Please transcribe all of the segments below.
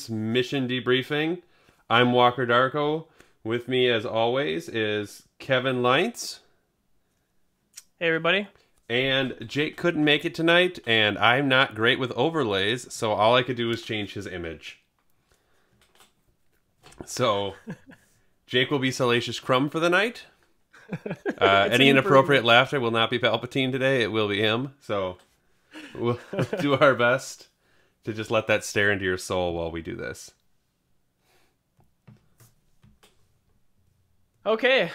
week's mission debriefing. I'm Walker Darko. With me, as always, is Kevin Leintz. Hey, everybody. And Jake couldn't make it tonight, and I'm not great with overlays, so all I could do was change his image. So, Jake will be Salacious Crumb for the night. Any inappropriate laughter will not be Palpatine today. It will be him. So, we'll do our best to just let that stare into your soul while we do this. Okay,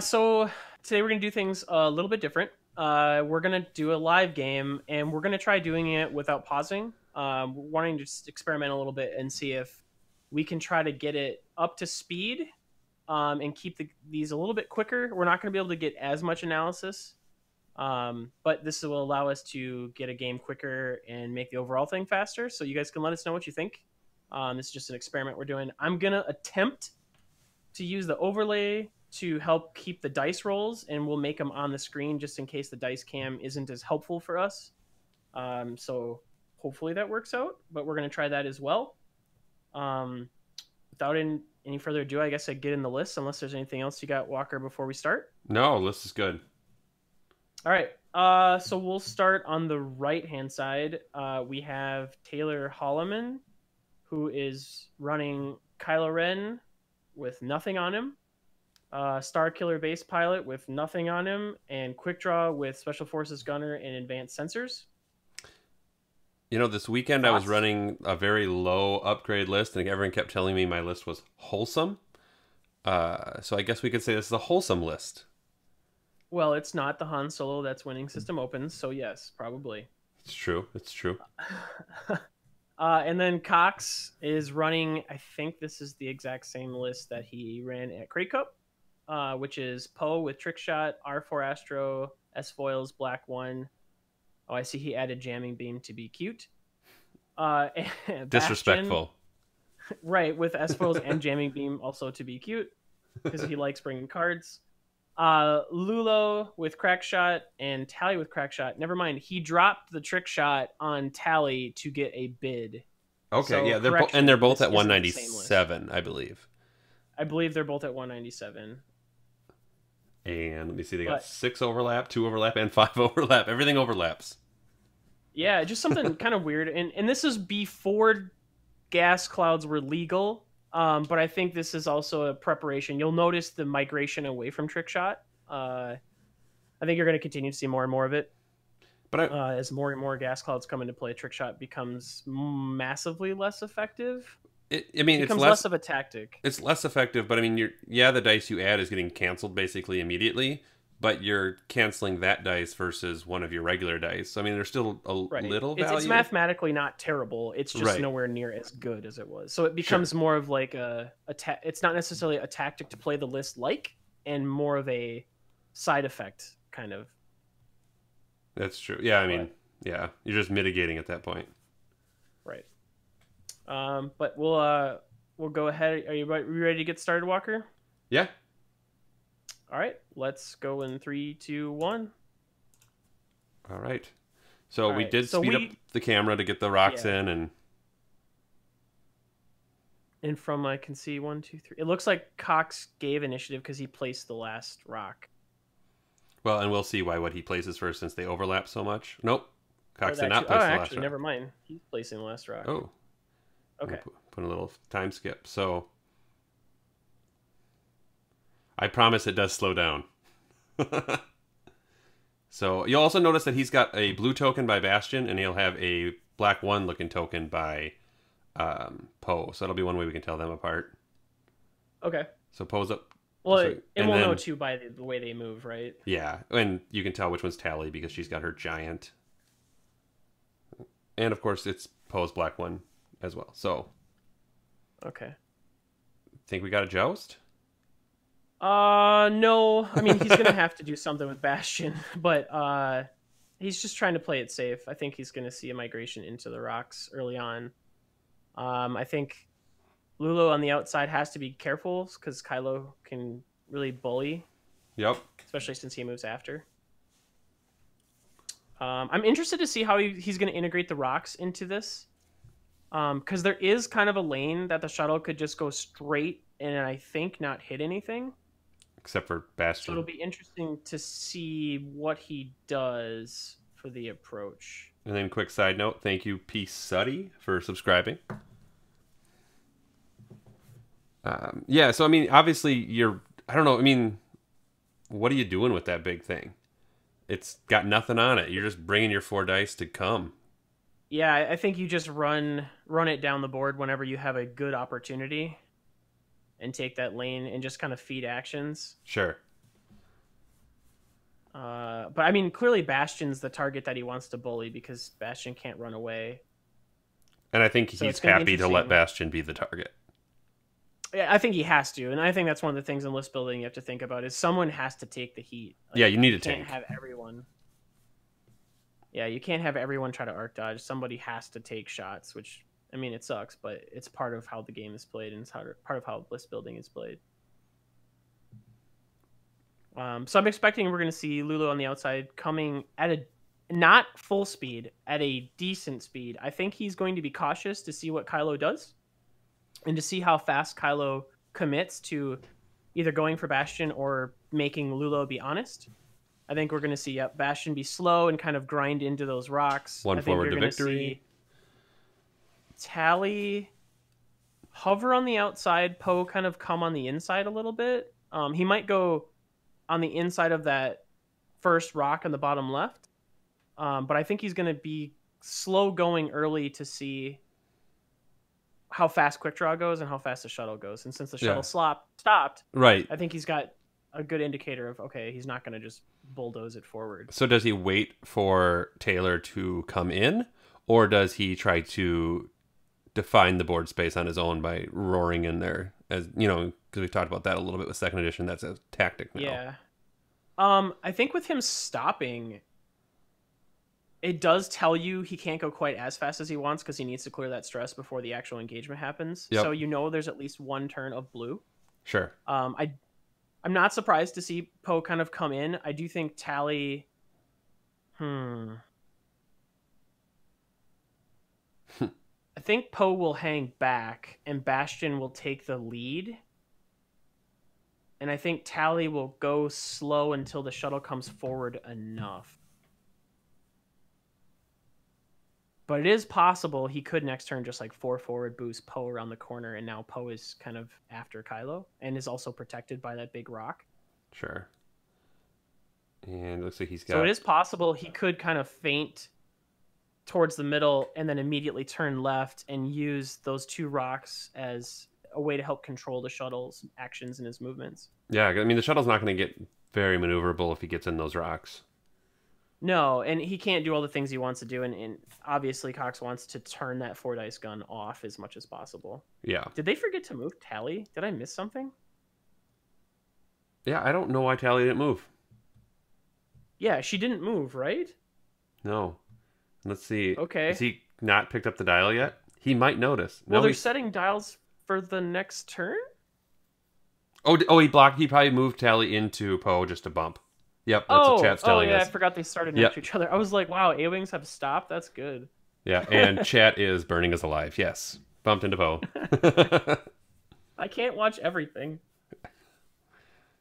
so today we're going to do things a little bit different. We're going to do a live game, and we're going to try doing it without pausing. We're wanting to just experiment a little bit and see if we can try to get it up to speed and keep these a little bit quicker. We're not going to be able to get as much analysis, but this will allow us to get a game quicker and make the overall thing faster. So you guys can let us know what you think. This is just an experiment we're doing. I'm going to attempt to use the overlay to help keep the dice rolls, and we'll make them on the screen just in case the dice cam isn't as helpful for us. So hopefully that works out, but we're going to try that as well. Without any further ado, I guess I'd get in the list, unless there's anything else you got, Walker, before we start. No, list is good. All right. So we'll start on the right-hand side. We have Taylor Holiman, who is running Kylo Ren with nothing on him, Star Killer base pilot with nothing on him, and Quick Draw with Special Forces Gunner and Advanced Sensors. You know, this weekend I was running a very low upgrade list, and everyone kept telling me my list was wholesome. So I guess we could say this is a wholesome list. Well, it's not the Han Solo that's winning system opens, so yes, probably. It's true. It's true. And then Cox is running, I think this is the exact same list that he ran at Crate Cup, which is Poe with Trick Shot, R4 Astro, S-Foils, Black 1. Oh, I see he added Jamming Beam to be cute. Disrespectful. Bastion, right, with S-Foils and Jamming Beam also to be cute, because he likes bringing cards. Lulo with Crack Shot and Tally with Crack Shot. Never mind, he dropped the Trick Shot on Tally to get a bid. Okay, so yeah, they're both at 197, I believe. I believe they're both at 197. And let me see, they got 6 overlap, 2 overlap, and 5 overlap. Everything overlaps. Yeah, just something kind of weird. And this is before gas clouds were legal. But I think this is also a preparation. You'll notice the migration away from Trick Shot. I think you're going to continue to see more and more of it. But as more and more gas clouds come into play, Trick Shot becomes massively less effective. It becomes less of a tactic. It's less effective, but I mean, the dice you add is getting canceled basically immediately, but you're canceling that dice versus one of your regular dice. So, I mean, there's still a little value. It's mathematically not terrible. It's just nowhere near as good as it was. So it becomes more of like it's not necessarily a tactic to play the list and more of a side effect kind of. That's true. Yeah, I mean, yeah, you're just mitigating at that point. Right. But we'll go ahead. Are you ready to get started, Walker? Yeah. All right, let's go in 3, 2, 1. All right. So we did speed up the camera to get the rocks in, and from I can see 1, 2, 3. It looks like Cox gave initiative because he placed the last rock. Well, and we'll see what he places first since they overlap so much. Nope, Cox did not place the last rock. Never mind. He's placing the last rock. Oh. Okay. Put a little time skip. So I promise it does slow down. So you'll also notice that he's got a blue token by Bastion, and he'll have a black 1 looking token by Poe. So that'll be one way we can tell them apart. Okay. So Poe's up. Well, and we'll know too by the way they move, right? Yeah, and you can tell which one's Tally because she's got her giant. And of course, it's Poe's black 1 as well. So. Okay. Think we got a joust? No. I mean, he's gonna have to do something with Bastion, but he's just trying to play it safe. I think he's gonna see a migration into the rocks early on. I think Lulo on the outside has to be careful because Kylo can really bully. Yep. Especially since he moves after. I'm interested to see how he's going to integrate the rocks into this. Because there is kind of a lane that the shuttle could just go straight and I think not hit anything. Except for So it'll Bastion. be interesting to see what he does for the approach. And then quick side note, thank you P Suddy for subscribing. Yeah, so I mean, obviously I don't know, I mean, what are you doing with that big thing? It's got nothing on it. You're just bringing your 4 dice to come. Yeah, I think you just run it down the board whenever you have a good opportunity and take that lane and just kind of feed actions. Sure. But I mean, clearly Bastion's the target that he wants to bully because Bastion can't run away. And I think So he's happy to let Bastion be the target. Yeah, I think he has to, and I think that's one of the things in list building you have to think about is someone has to take the heat. Like, yeah, you need a tank. tank. Can't have everyone. Yeah, you can't have everyone try to arc dodge. Somebody has to take shots, which I mean it sucks, but it's part of how the game is played and it's part of how list building is played. So I'm expecting we're going to see Lulu on the outside coming at a not full speed, at a decent speed. I think he's going to be cautious to see what Kylo does. And to see how fast Kylo commits to either going for Bastion or making Lulo be honest. I think we're going to see Bastion be slow and kind of grind into those rocks. One I think forward you're to gonna victory. See Tally hover on the outside, Poe kind of come on the inside a little bit. He might go on the inside of that first rock on the bottom left. But I think he's going to be slow going early to see how fast quick draw goes and how fast the shuttle goes. And since the shuttle stopped, right, I think he's got a good indicator of, okay, he's not going to just bulldoze it forward. So does he wait for Taylor to come in, or does he try to define the board space on his own by roaring in there? As you know, because we've talked about that a little bit with second edition. That's a tactic now. Yeah. I think with him stopping, it does tell you he can't go quite as fast as he wants because he needs to clear that stress before the actual engagement happens. Yep. So you know there's at least one turn of blue. Sure. I'm not surprised to see Poe kind of come in. I do think Tally... I think Poe will hang back and Bastion will take the lead. And I think Tally will go slow until the shuttle comes forward enough. But it is possible he could next turn just like 4 forward boost Poe around the corner, and now Poe is kind of after Kylo and is also protected by that big rock. Sure. And it looks like he's got... So it is possible he could kind of feint towards the middle and then immediately turn left and use those 2 rocks as a way to help control the shuttle's actions and his movements. Yeah, I mean, the shuttle's not going to get very maneuverable if he gets in those rocks. No, and he can't do all the things he wants to do, and obviously Cox wants to turn that 4 dice gun off as much as possible. Yeah. Did they forget to move Tally? Did I miss something? Yeah, I don't know why Tally didn't move. Yeah, she didn't move, right? No. Let's see. Okay. Has he not picked up the dial yet? He might notice. Well, no, they're setting dials for the next turn? Oh, he blocked. He probably moved Tally into Poe just to bump. Yep, that's what chat's telling us. I forgot they started next to each other. I was like, wow, A-Wings have stopped? That's good. Yeah, and chat is burning us alive. Yes. Bumped into Poe. I can't watch everything.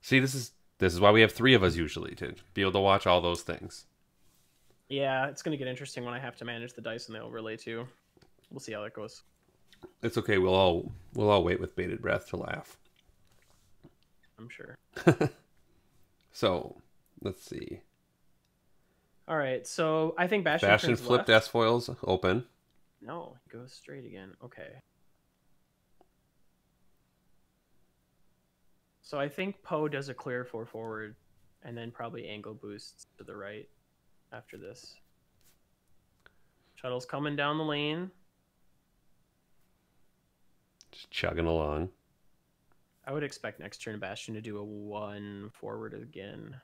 See, this is why we have 3 of us usually, to be able to watch all those things. Yeah, it's going to get interesting when I have to manage the dice and the overlay too. We'll see how that goes. It's okay. We'll all wait with bated breath to laugh. I'm sure. So, let's see. All right, so I think Bastion turns flipped left. S-foils open. No, he goes straight again. Okay. So I think Poe does a clear 4 forward and then probably angle boosts to the right after this. Shuttle's coming down the lane. Just chugging along. I would expect next turn Bastion to do a 1 forward again.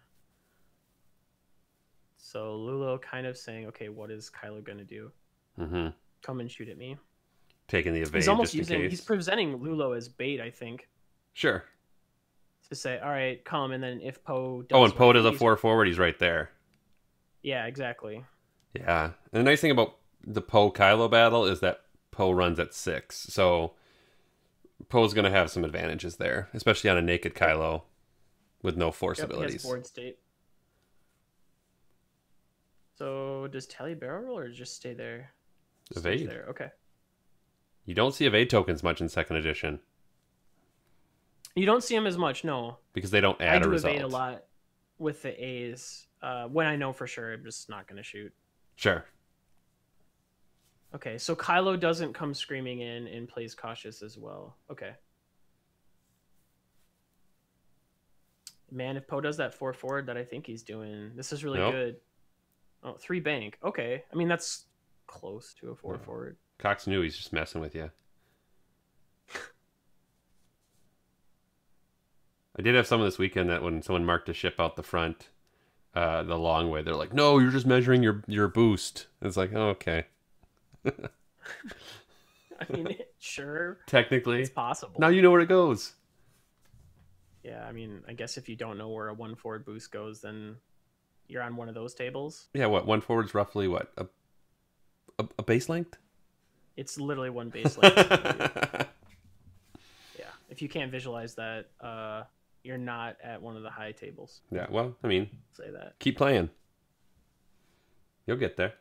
So Lulo kind of saying, okay, what is Kylo going to do? Mm-hmm. Come and shoot at me. Taking the evade He's almost just in case. he's presenting Lulo as bait, I think. Sure. To say, all right, come, and then if Poe does... Oh, and Poe does a 4 forward, he's right there. Yeah, exactly. Yeah. And the nice thing about the Poe-Kylo battle is that Poe runs at 6. So Poe's going to have some advantages there, especially on a naked Kylo with no force abilities. He has board state. So does Tally barrel roll or just stay there? Evade. There. Okay. You don't see evade tokens much in 2nd edition. You don't see them as much, no. Because they don't add a result. I do evade a lot with the A's when I know for sure I'm just not going to shoot. Sure. Okay, so Kylo doesn't come screaming in and plays cautious as well. Okay. Man, if Poe does that 4 forward that I think he's doing, this is really good. Oh, 3 bank. Okay. I mean, that's close to a 4 forward. Cox knew he's just messing with you. I did have someone this weekend that when someone marked a ship out the front, the long way, they're like, no, you're just measuring your boost. It's like, oh, okay. I mean, sure. Technically. It's possible. Now you know where it goes. Yeah, I mean, I guess if you don't know where a 1 forward boost goes, then you're on one of those tables. Yeah, what? 1 forward's roughly what? A base length? It's literally 1 base length. Yeah, if you can't visualize that, you're not at one of the high tables. Yeah, well, I mean, say that. Keep playing. You'll get there.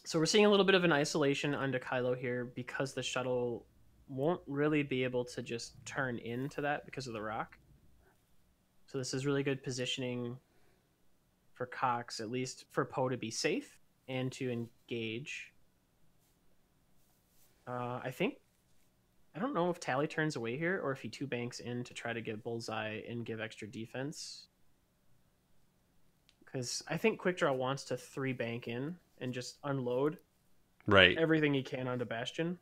So we're seeing a little bit of an isolation onto Kylo here because the shuttle won't really be able to just turn into that because of the rock. So this is really good positioning for Cox, at least for Poe to be safe and to engage. I don't know if Tally turns away here or if he 2 banks in to try to get bullseye and give extra defense. Because I think Quick Draw wants to 3 bank in and just unload everything he can onto Bastion.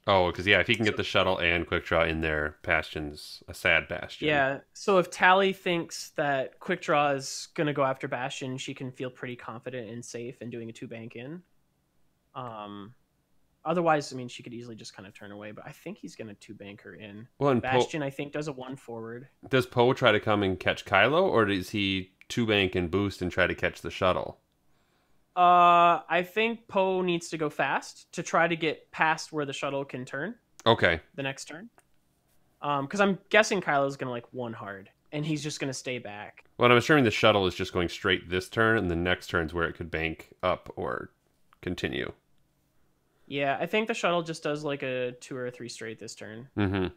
Oh, because yeah, if he can get the shuttle and Quick Draw in there, Bastion's a sad Bastion. Yeah, so if Tally thinks that Quick Draw is going to go after Bastion, she can feel pretty confident and safe in doing a 2 bank in. Otherwise, I mean, she could easily just kind of turn away, but I think he's going to 2 bank her in. Well, and Bastion, I think, does a 1 forward. Does Poe try to come and catch Kylo, or does he 2 bank and boost and try to catch the shuttle? I think Poe needs to go fast to try to get past where the shuttle can turn. Okay. The next turn. Because I'm guessing Kylo's going to like 1 hard, and he's just going to stay back. Well, I'm assuming the shuttle is just going straight this turn, and the next turn's where it could bank up or continue. Yeah, I think the shuttle just does like a 2 or a 3 straight this turn. Mm-hmm.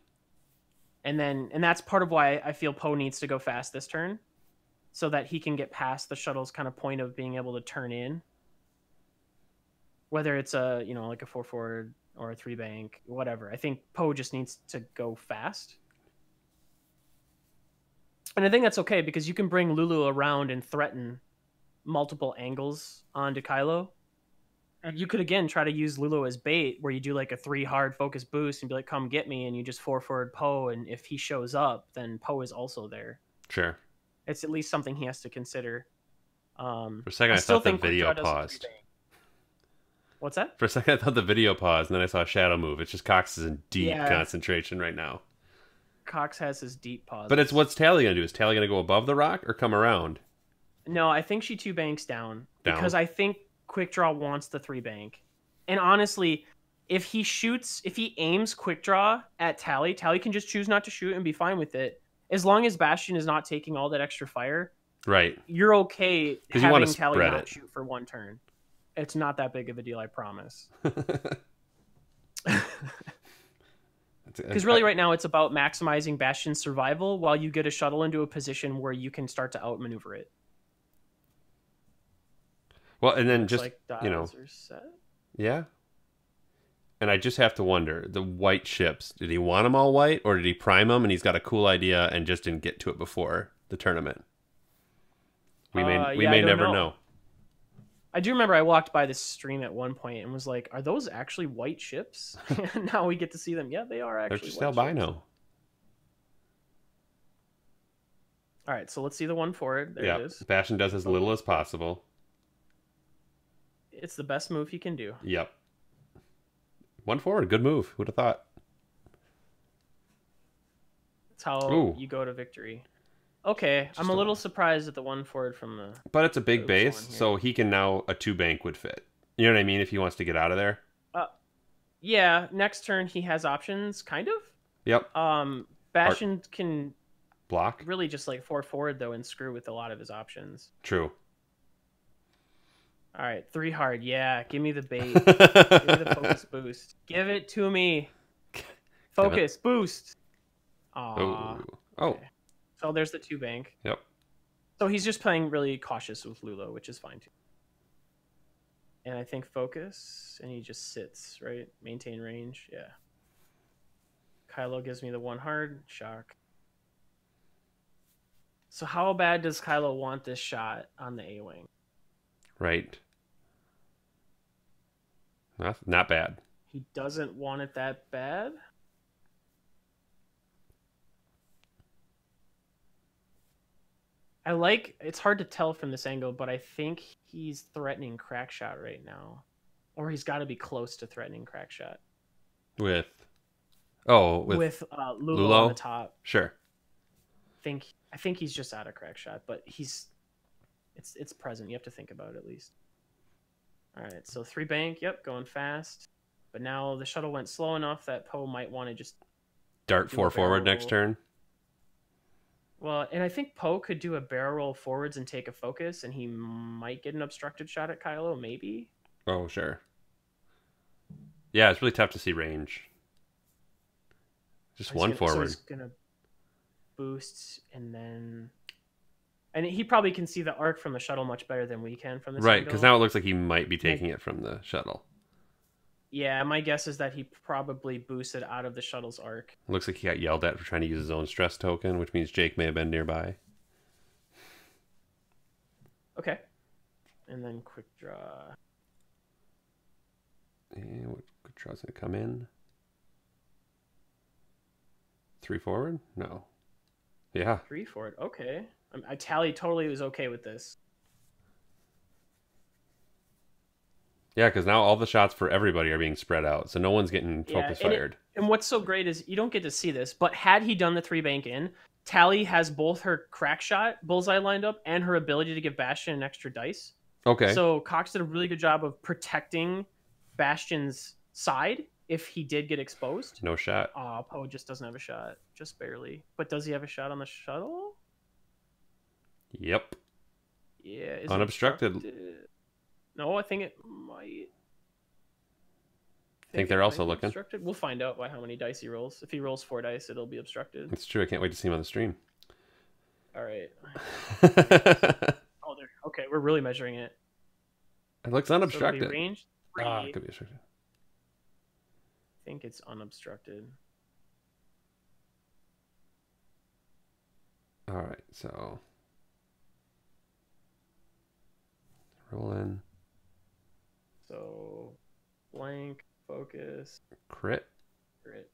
And that's part of why I feel Poe needs to go fast this turn, so that he can get past the shuttle's kind of point of being able to turn in. Whether it's a, like a 4 forward or a 3 bank, whatever. I think Poe just needs to go fast. And I think that's okay because you can bring Lulu around and threaten multiple angles onto Kylo. And you could, again, try to use Lulu as bait where you do like a 3 hard focus boost and be like, come get me. And you just 4 forward Poe. And if he shows up, then Poe is also there. Sure. It's at least something he has to consider. For a second, I thought the video paused. What's that? For a second, I thought the video paused, and then I saw a shadow move. It's just Cox is in deep concentration right now. Cox has his deep pause. But what's Tally going to do? Is Tally going to go above the rock or come around? No, I think she 2 banks down. Because I think Quick Draw wants the 3 bank. And honestly, if he aims Quick Draw at Tally, Tally can just choose not to shoot and be fine with it. As long as Bastion is not taking all that extra fire, right? You're okay having Tally not shoot for 1 turn. It's not that big of a deal, I promise. Because really right now it's about maximizing Bastion's survival while you get a shuttle into a position where you can start to outmaneuver it. Well, and then just, like dials are set. Yeah. And I just have to wonder, the white ships, did he want them all white, or did he prime them and he's got a cool idea and just didn't get to it before the tournament? We may never know. I do remember I walked by this stream at one point and was like, are those actually white ships? And now we get to see them. Yeah, they are actually. They're just albino. All right, so let's see the 1 forward. There it is. Bastion does as little as possible. It's the best move he can do. Yep. 1 forward, good move. Who'd have thought? That's how you go to victory. Okay, Just I'm a little surprised at the one forward from the... But it's a big Oops, base, one here. so he can now... A 2-bank would fit. You know what I mean? If he wants to get out of there. Yeah, next turn he has options, kind of. Yep. Bastion can block. really just like 4 forward though and screw with a lot of his options. True. All right, 3 hard. Yeah, give me the bait. Give me the focus boost. Give it to me. Focus boost. Aww. Oh. Okay. So there's the 2-bank. Yep. So he's just playing really cautious with Lulo, which is fine too. And I think focus, and he just sits, right? Maintain range, yeah. Kylo gives me the 1 hard. Shock. So how bad does Kylo want this shot on the A-Wing? Right. Not bad. He doesn't want it that bad? It's hard to tell from this angle, but I think he's threatening crack shot right now. Or he's got to be close to threatening crack shot. With Lulo on the top. Sure. I think he's just out of crack shot, but it's present. You have to think about it at least. All right, so 3-bank, yep, going fast. But now the shuttle went slow enough that Poe might want to just dart 4 forward next turn. Well, and I think Poe could do a barrel roll forwards and take a focus, and he might get an obstructed shot at Kylo, maybe. Oh, sure. Yeah, it's really tough to see range. Just one forward. So he's gonna boost, and he probably can see the arc from the shuttle much better than we can from this right, because now it looks like he might be taking it from the shuttle. Yeah, my guess is that he probably boosted out of the shuttle's arc. Looks like he got yelled at for trying to use his own stress token, which means Jake may have been nearby. Okay. And then quick draw. And what quick draw's going to come in? 3 forward? No. Yeah. 3 forward. Okay. Tally totally was okay with this. Yeah, because now all the shots for everybody are being spread out, so no one's getting focus fired. And what's so great is you don't get to see this, but had he done the 3-bank in, Tally has both her crack shot bullseye lined up and her ability to give Bastion an extra dice. Okay. So Cox did a really good job of protecting Bastion's side if he did get exposed. No shot. Poe just doesn't have a shot, just barely. But does he have a shot on the shuttle? Yep. Yeah. Unobstructed. No, I think it might. I think they're also looking. Obstructed. We'll find out by how many dice he rolls. If he rolls 4 dice, it'll be obstructed. It's true. I can't wait to see him on the stream. All right. Oh, there. Okay, we're really measuring it. It looks unobstructed. So range 3. It could be obstructed. I think it's unobstructed. All right, so roll in. So blank, focus, crit. It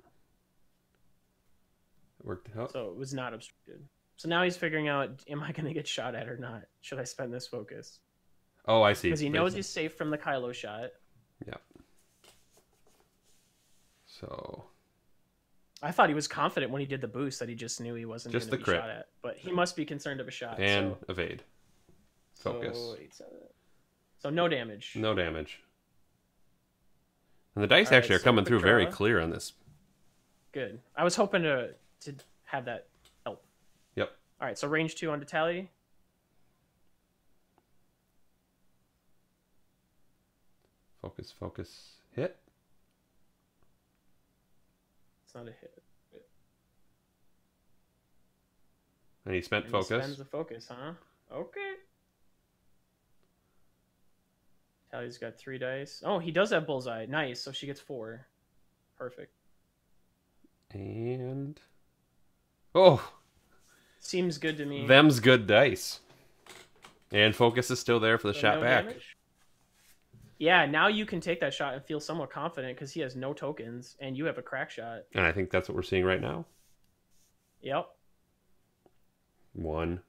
worked out. So it was not obstructed. So now he's figuring out, am I going to get shot at or not? Should I spend this focus? Oh, I see. Because he knows he's safe from the Kylo shot. Yeah. So I thought he was confident when he did the boost that he just knew he wasn't going to be shot at. But he must be concerned of a shot. And evade. Focus. So no damage. No damage. And the dice actually are coming through very clear on this. Good. I was hoping to have that help. Yep. All right, so range 2 on Tally. Focus, focus, hit. It's not a hit. And he spent focus. He spends the focus, huh? Okay. Tally's got 3 dice. Oh, he does have bullseye. Nice. So she gets 4. Perfect. And oh, seems good to me. Them's good dice. And focus is still there for the shot back. Damage? Yeah, now you can take that shot and feel somewhat confident because he has no tokens and you have a crack shot. And I think that's what we're seeing right now. Yep. 1.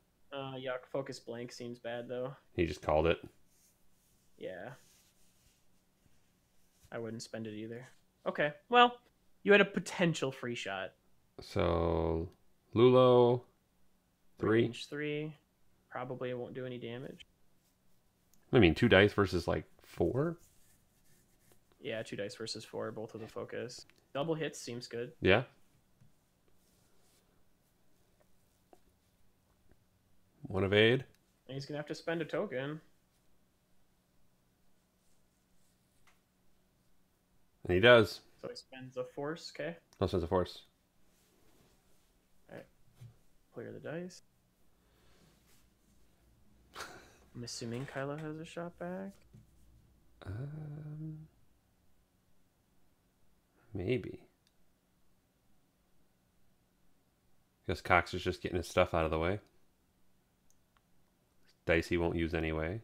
Yeah, focus blank seems bad though. He just called it. Yeah. I wouldn't spend it either. Okay, well, you had a potential free shot. So, Lulo, 3. Range 3. Probably won't do any damage. I mean, 2 dice versus like 4. Yeah, 2 dice versus 4, both with a focus. Double hits seems good. Yeah. 1 evade. And he's gonna have to spend a token. And he does. So he spends a force, okay? No sense of force. Alright. Clear the dice. I'm assuming Kylo has a shot back. Maybe. Guess Cox is just getting his stuff out of the way. Dice he won't use anyway.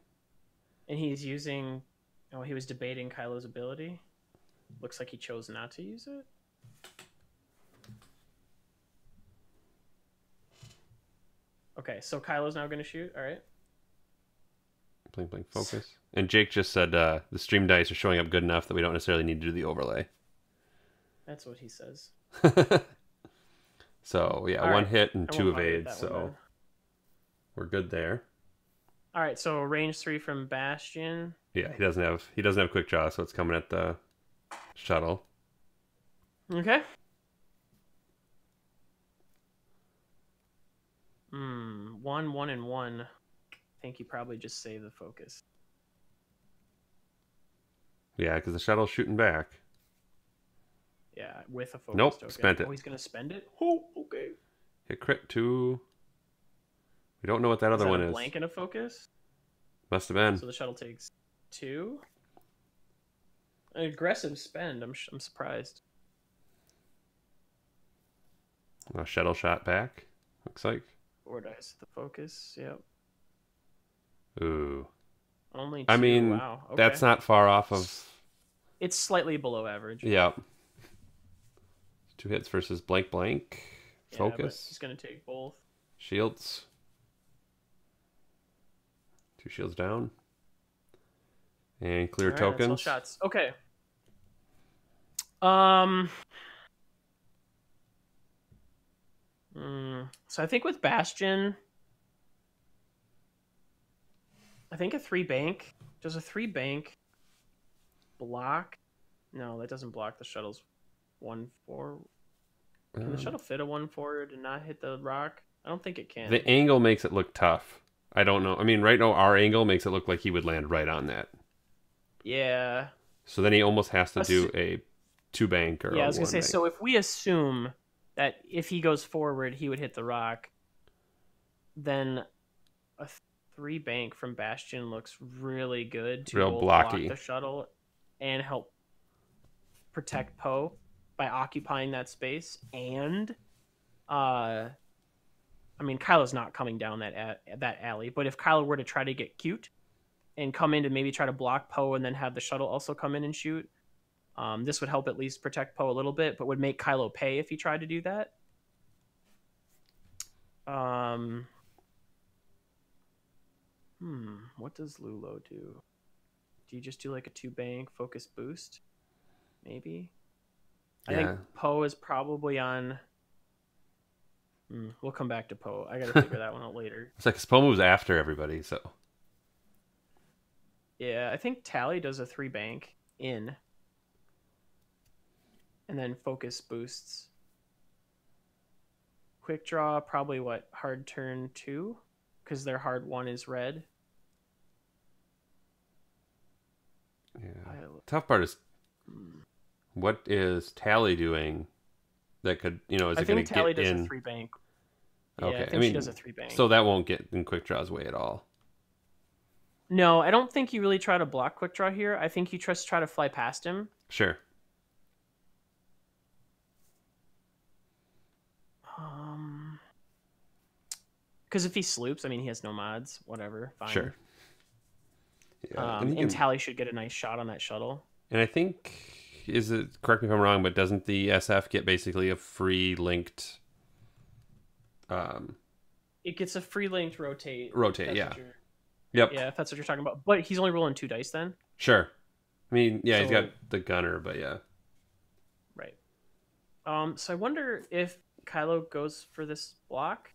And he's using... Oh, he was debating Kylo's ability. Looks like he chose not to use it. Okay, so Kylo's now going to shoot. All right. Blink, blink, focus. And Jake just said the stream dice are showing up good enough that we don't necessarily need to do the overlay. That's what he says. So, yeah, All 1 right. hit and I 2 won't moderate evades, that one so then. we're good there. All right, so range 3 from Bastion. Yeah, he doesn't have quick draw, so it's coming at the shuttle. Okay. 1, 1, and 1. I think you probably just save the focus. Yeah, because the shuttle's shooting back. Yeah, with a focus Nope, token. spent it. Oh, he's going to spend it? Oh, okay. Hit crit 2. We don't know what that other one a is. Blank and a focus? Must have been. So the shuttle takes 2. An aggressive spend. I'm surprised. A shuttle shot back, looks like. 4 dice with the focus. Yep. Ooh. Only 2. I mean, wow. Okay. that's not far off of... It's slightly below average. Yeah. 2 hits versus blank, blank. Yeah, but Focus. he's going to take both. Shields. 2 shields down. And clear All right, that's all tokens. shots. Okay. So I think with Bastion, I think a 3 bank. Does a 3 bank block? No, that doesn't block the shuttle's 1-4. Can the shuttle fit a 1-4 to not hit the rock? I don't think it can. The angle makes it look tough. I don't know. I mean, right now our angle makes it look like he would land right on that. Yeah. So then he almost has to do a 2 bank or Yeah, a I was gonna 1 say. bank. So if we assume that if he goes forward, he would hit the rock, then a 3 bank from Bastion looks really good to Real both blocky. block the shuttle and help protect Poe by occupying that space. And, I mean, Kylo's not coming down that alley, but if Kylo were to try to get cute and come in to maybe try to block Poe and then have the shuttle also come in and shoot, this would help at least protect Poe a little bit, but would make Kylo pay if he tried to do that. What does Lulo do? Do you just do like a 2 bank focus boost? Maybe. I think Poe is probably on. We'll come back to Poe. I got to figure that one out later. It's like Poe moves after everybody, so. Yeah, I think Tally does a 3 bank in. And then focus boosts. Quick draw, probably what? Hard turn 2? Because their hard 1 is red. Yeah. Tough part is, what is Tally doing that could, is I it going think to Tally get does in? a 3 bank. Okay, Yeah, I think she does a 3 bank. So that won't get in quick draws way at all. No, I don't think you really try to block quick draw here. I think you just try to fly past him. Sure. Because if he sloops, I mean, he has no mods. Whatever, fine. Sure. Yeah, and Tally should get a nice shot on that shuttle. And I think, correct me if I'm wrong, but doesn't the SF get basically a free linked... It gets a free linked rotate. Yeah. Yep. Yeah, if that's what you're talking about. But he's only rolling 2 dice then? Sure. I mean, yeah, he's So- got the gunner, but yeah. Right. So I wonder if Kylo goes for this block.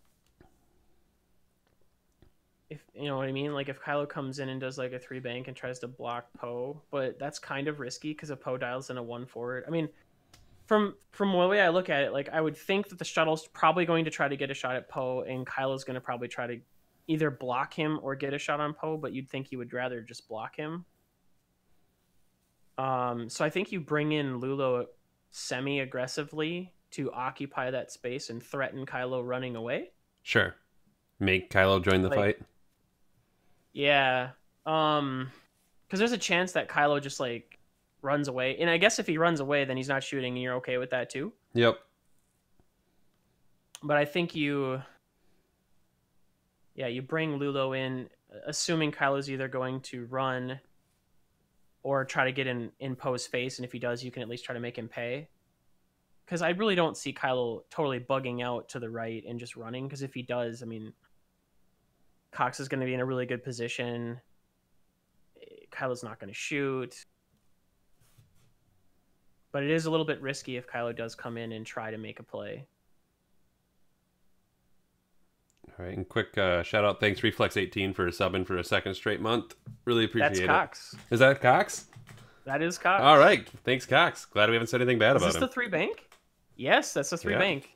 if you know what I mean. Like if Kylo comes in and does like a 3 bank and tries to block Poe, but that's kind of risky because if Poe dials in a 1 forward, I mean, from the way I look at it, like I would think that the shuttle's probably going to try to get a shot at Poe, and Kylo's going to probably try to either block him or get a shot on Poe, but you'd think he would rather just block him. So I think you bring in Lulo semi-aggressively to occupy that space and threaten Kylo running away. Sure. Make Kylo join the fight. Yeah. Because there's a chance that Kylo just like runs away. And I guess if he runs away, then he's not shooting and you're okay with that too. Yep. But I think you bring Lulo in, assuming Kylo's either going to run or try to get in Poe's face, and if he does, you can at least try to make him pay. Because I really don't see Kylo totally bugging out to the right and just running, because if he does, I mean, Cox is going to be in a really good position. Kylo's not going to shoot. But it is a little bit risky if Kylo does come in and try to make a play. All right, and quick shout out, thanks Reflex18 for subbing for a second straight month. Really appreciate it. That's Cox. Is that Cox? That is Cox. All right, thanks Cox. Glad we haven't said anything bad about him. Is this the 3 bank? Yes, that's the 3 bank.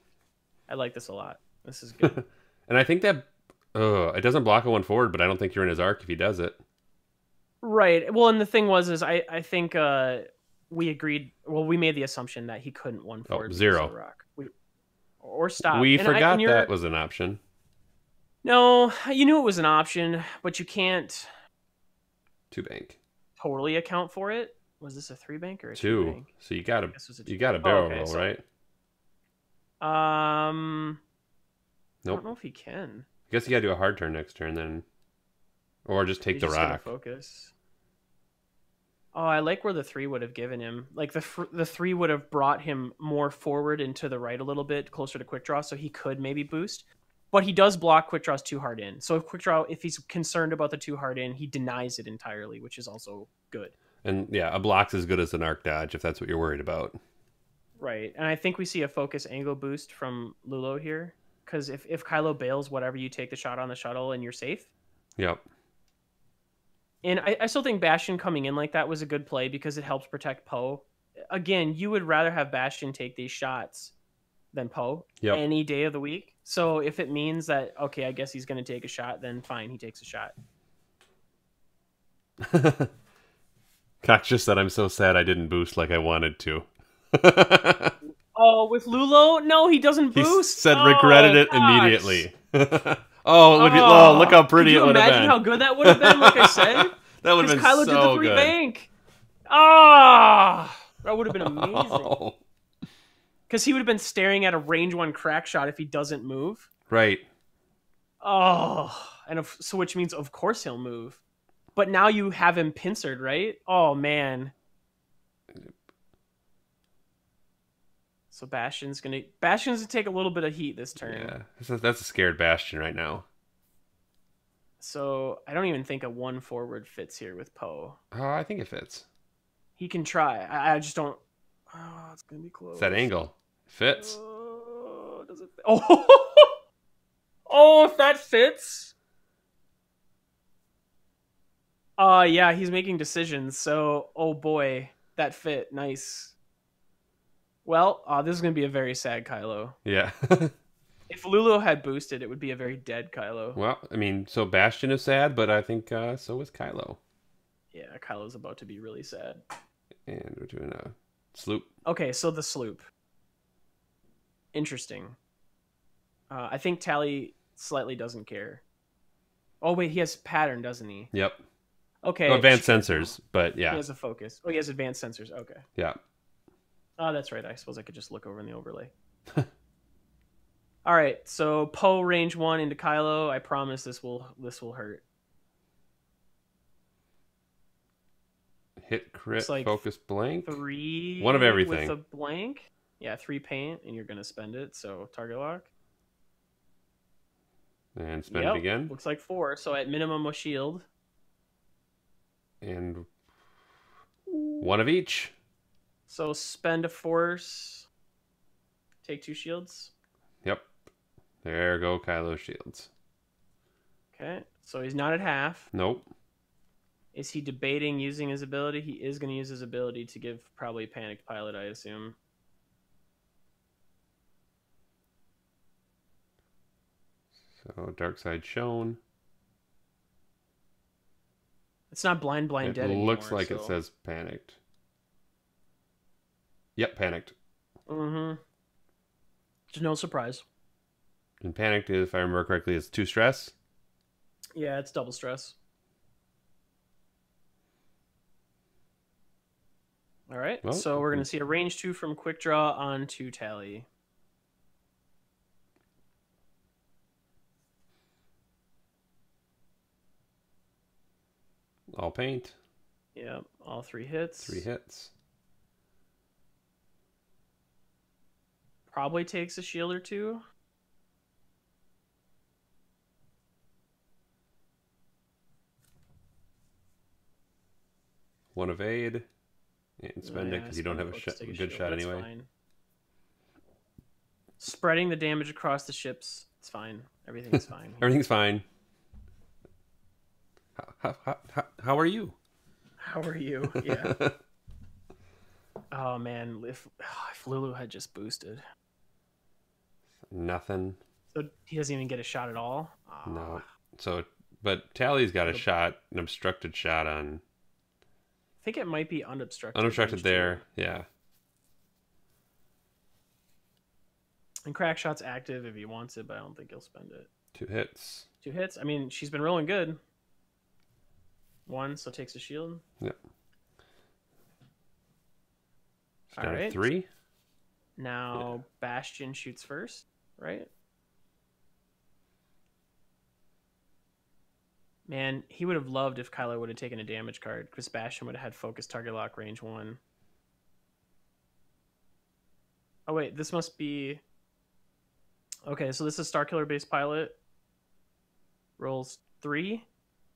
I like this a lot. This is good. And I think that it doesn't block a 1 forward, but I don't think you're in his arc if he does it. Right. Well, and the thing was I think we agreed. Well, we made the assumption that he couldn't 1 forward. 0. Rock. Or stop. We forgot that was an option. No, you knew it was an option, but you can't 2 bank. Totally account for it. Was this a 3 bank or a 2 bank? So you got a barrel roll, so, right? Nope. I don't know if he can. I guess you got to do a hard turn next turn then, or just take the rock. Focus. Oh, I like where the 3 would have given him. Like the 3 would have brought him more forward and to the right a little bit, closer to quick draw, so he could maybe boost. But he does block quick draws 2 hard in. So if he's concerned about the 2 hard in, he denies it entirely, which is also good. And yeah, a block's as good as an arc dodge if that's what you're worried about. Right. And I think we see a focus angle boost from Lulo here. Because if Kylo bails, whatever, you take the shot on the shuttle and you're safe. Yep. And I still think Bastion coming in like that was a good play because it helps protect Poe. Again, you would rather have Bastion take these shots than Poe any day of the week. So if it means that, okay, I guess he's going to take a shot, then fine, he takes a shot. Cox just said, I'm so sad I didn't boost like I wanted to. Oh, with Lulo? No, he doesn't boost. He said regretted it immediately. Look how pretty it would have been. Imagine how good that would have been, like I said? That would have been Kylo so did the 3 good. bank. That would have been amazing. Oh. Because he would have been staring at a range 1 crack shot if he doesn't move. Right. Oh, so which means of course he'll move. But now you have him pincered, right? Oh, man. So Bastion's gonna take a little bit of heat this turn. Yeah, that's a scared Bastion right now. So I don't even think a 1 forward fits here with Poe. Oh, I think it fits. He can try. I just don't. Oh, it's gonna be close. It's that angle. It fits. Does it? Oh, if that fits. Yeah, he's making decisions. So, oh boy, that fit. Nice. Well, this is going to be a very sad Kylo. Yeah. If Lulo had boosted, it would be a very dead Kylo. Well, I mean, so Bastion is sad, but I think so is Kylo. Yeah, Kylo's about to be really sad. And we're doing a sloop. Okay, so the sloop. Interesting. I think Tally slightly doesn't care. Oh, wait, he has pattern, doesn't he? Yep. Okay. Oh, advanced sensors, but yeah. He has a focus. Oh, he has advanced sensors. Okay. Yeah. Oh, that's right. I suppose I could just look over in the overlay. All right, so Poe range 1 into Kylo. I promise this will hurt. Hit crit like focus blank. 3 one of everything with a blank. Yeah, 3 paint, and you're gonna spend it. So target lock. And spend it again. Looks like 4. So at minimum a shield. And 1 of each. So spend a force. Take 2 shields. Yep. There go Kylo shields. Okay. So he's not at half. Nope. Is he debating using his ability? He is going to use his ability to give probably Panicked Pilot, I assume. So dark side shown. It's not blind dead anymore. It looks like it says panicked. Yep, panicked. Mm-hmm. Just no surprise. And panicked, if I remember correctly, is 2 stress. Yeah, it's double stress. All right, well, so we're going to see a range 2 from Quick Draw onto Tally. All paint. Yep, all 3 hits. 3 hits. Probably takes a shield or 2. One evade. And spend it because you don't have a good shot anyway. Fine. Spreading the damage across the ships. It's fine. Everything's fine. Everything's fine. How are you? How are you? Yeah. Oh man, if Lulu had just boosted. Nothing. So he doesn't even get a shot at all? Oh. No. So, but Tally's got a shot, an obstructed shot on. I think it might be unobstructed. Unobstructed there, yeah. And Crack Shot's active if he wants it, but I don't think he'll spend it. 2 hits. 2 hits? I mean, she's been rolling good. 1, so takes a shield. Yep. All right. 3. Now Bastion shoots first, right? Man, he would have loved if Kylo would have taken a damage card, because Bastion would have had focus target lock range 1. Oh wait, this must be... Okay, so this is Starkiller base pilot. Rolls 3.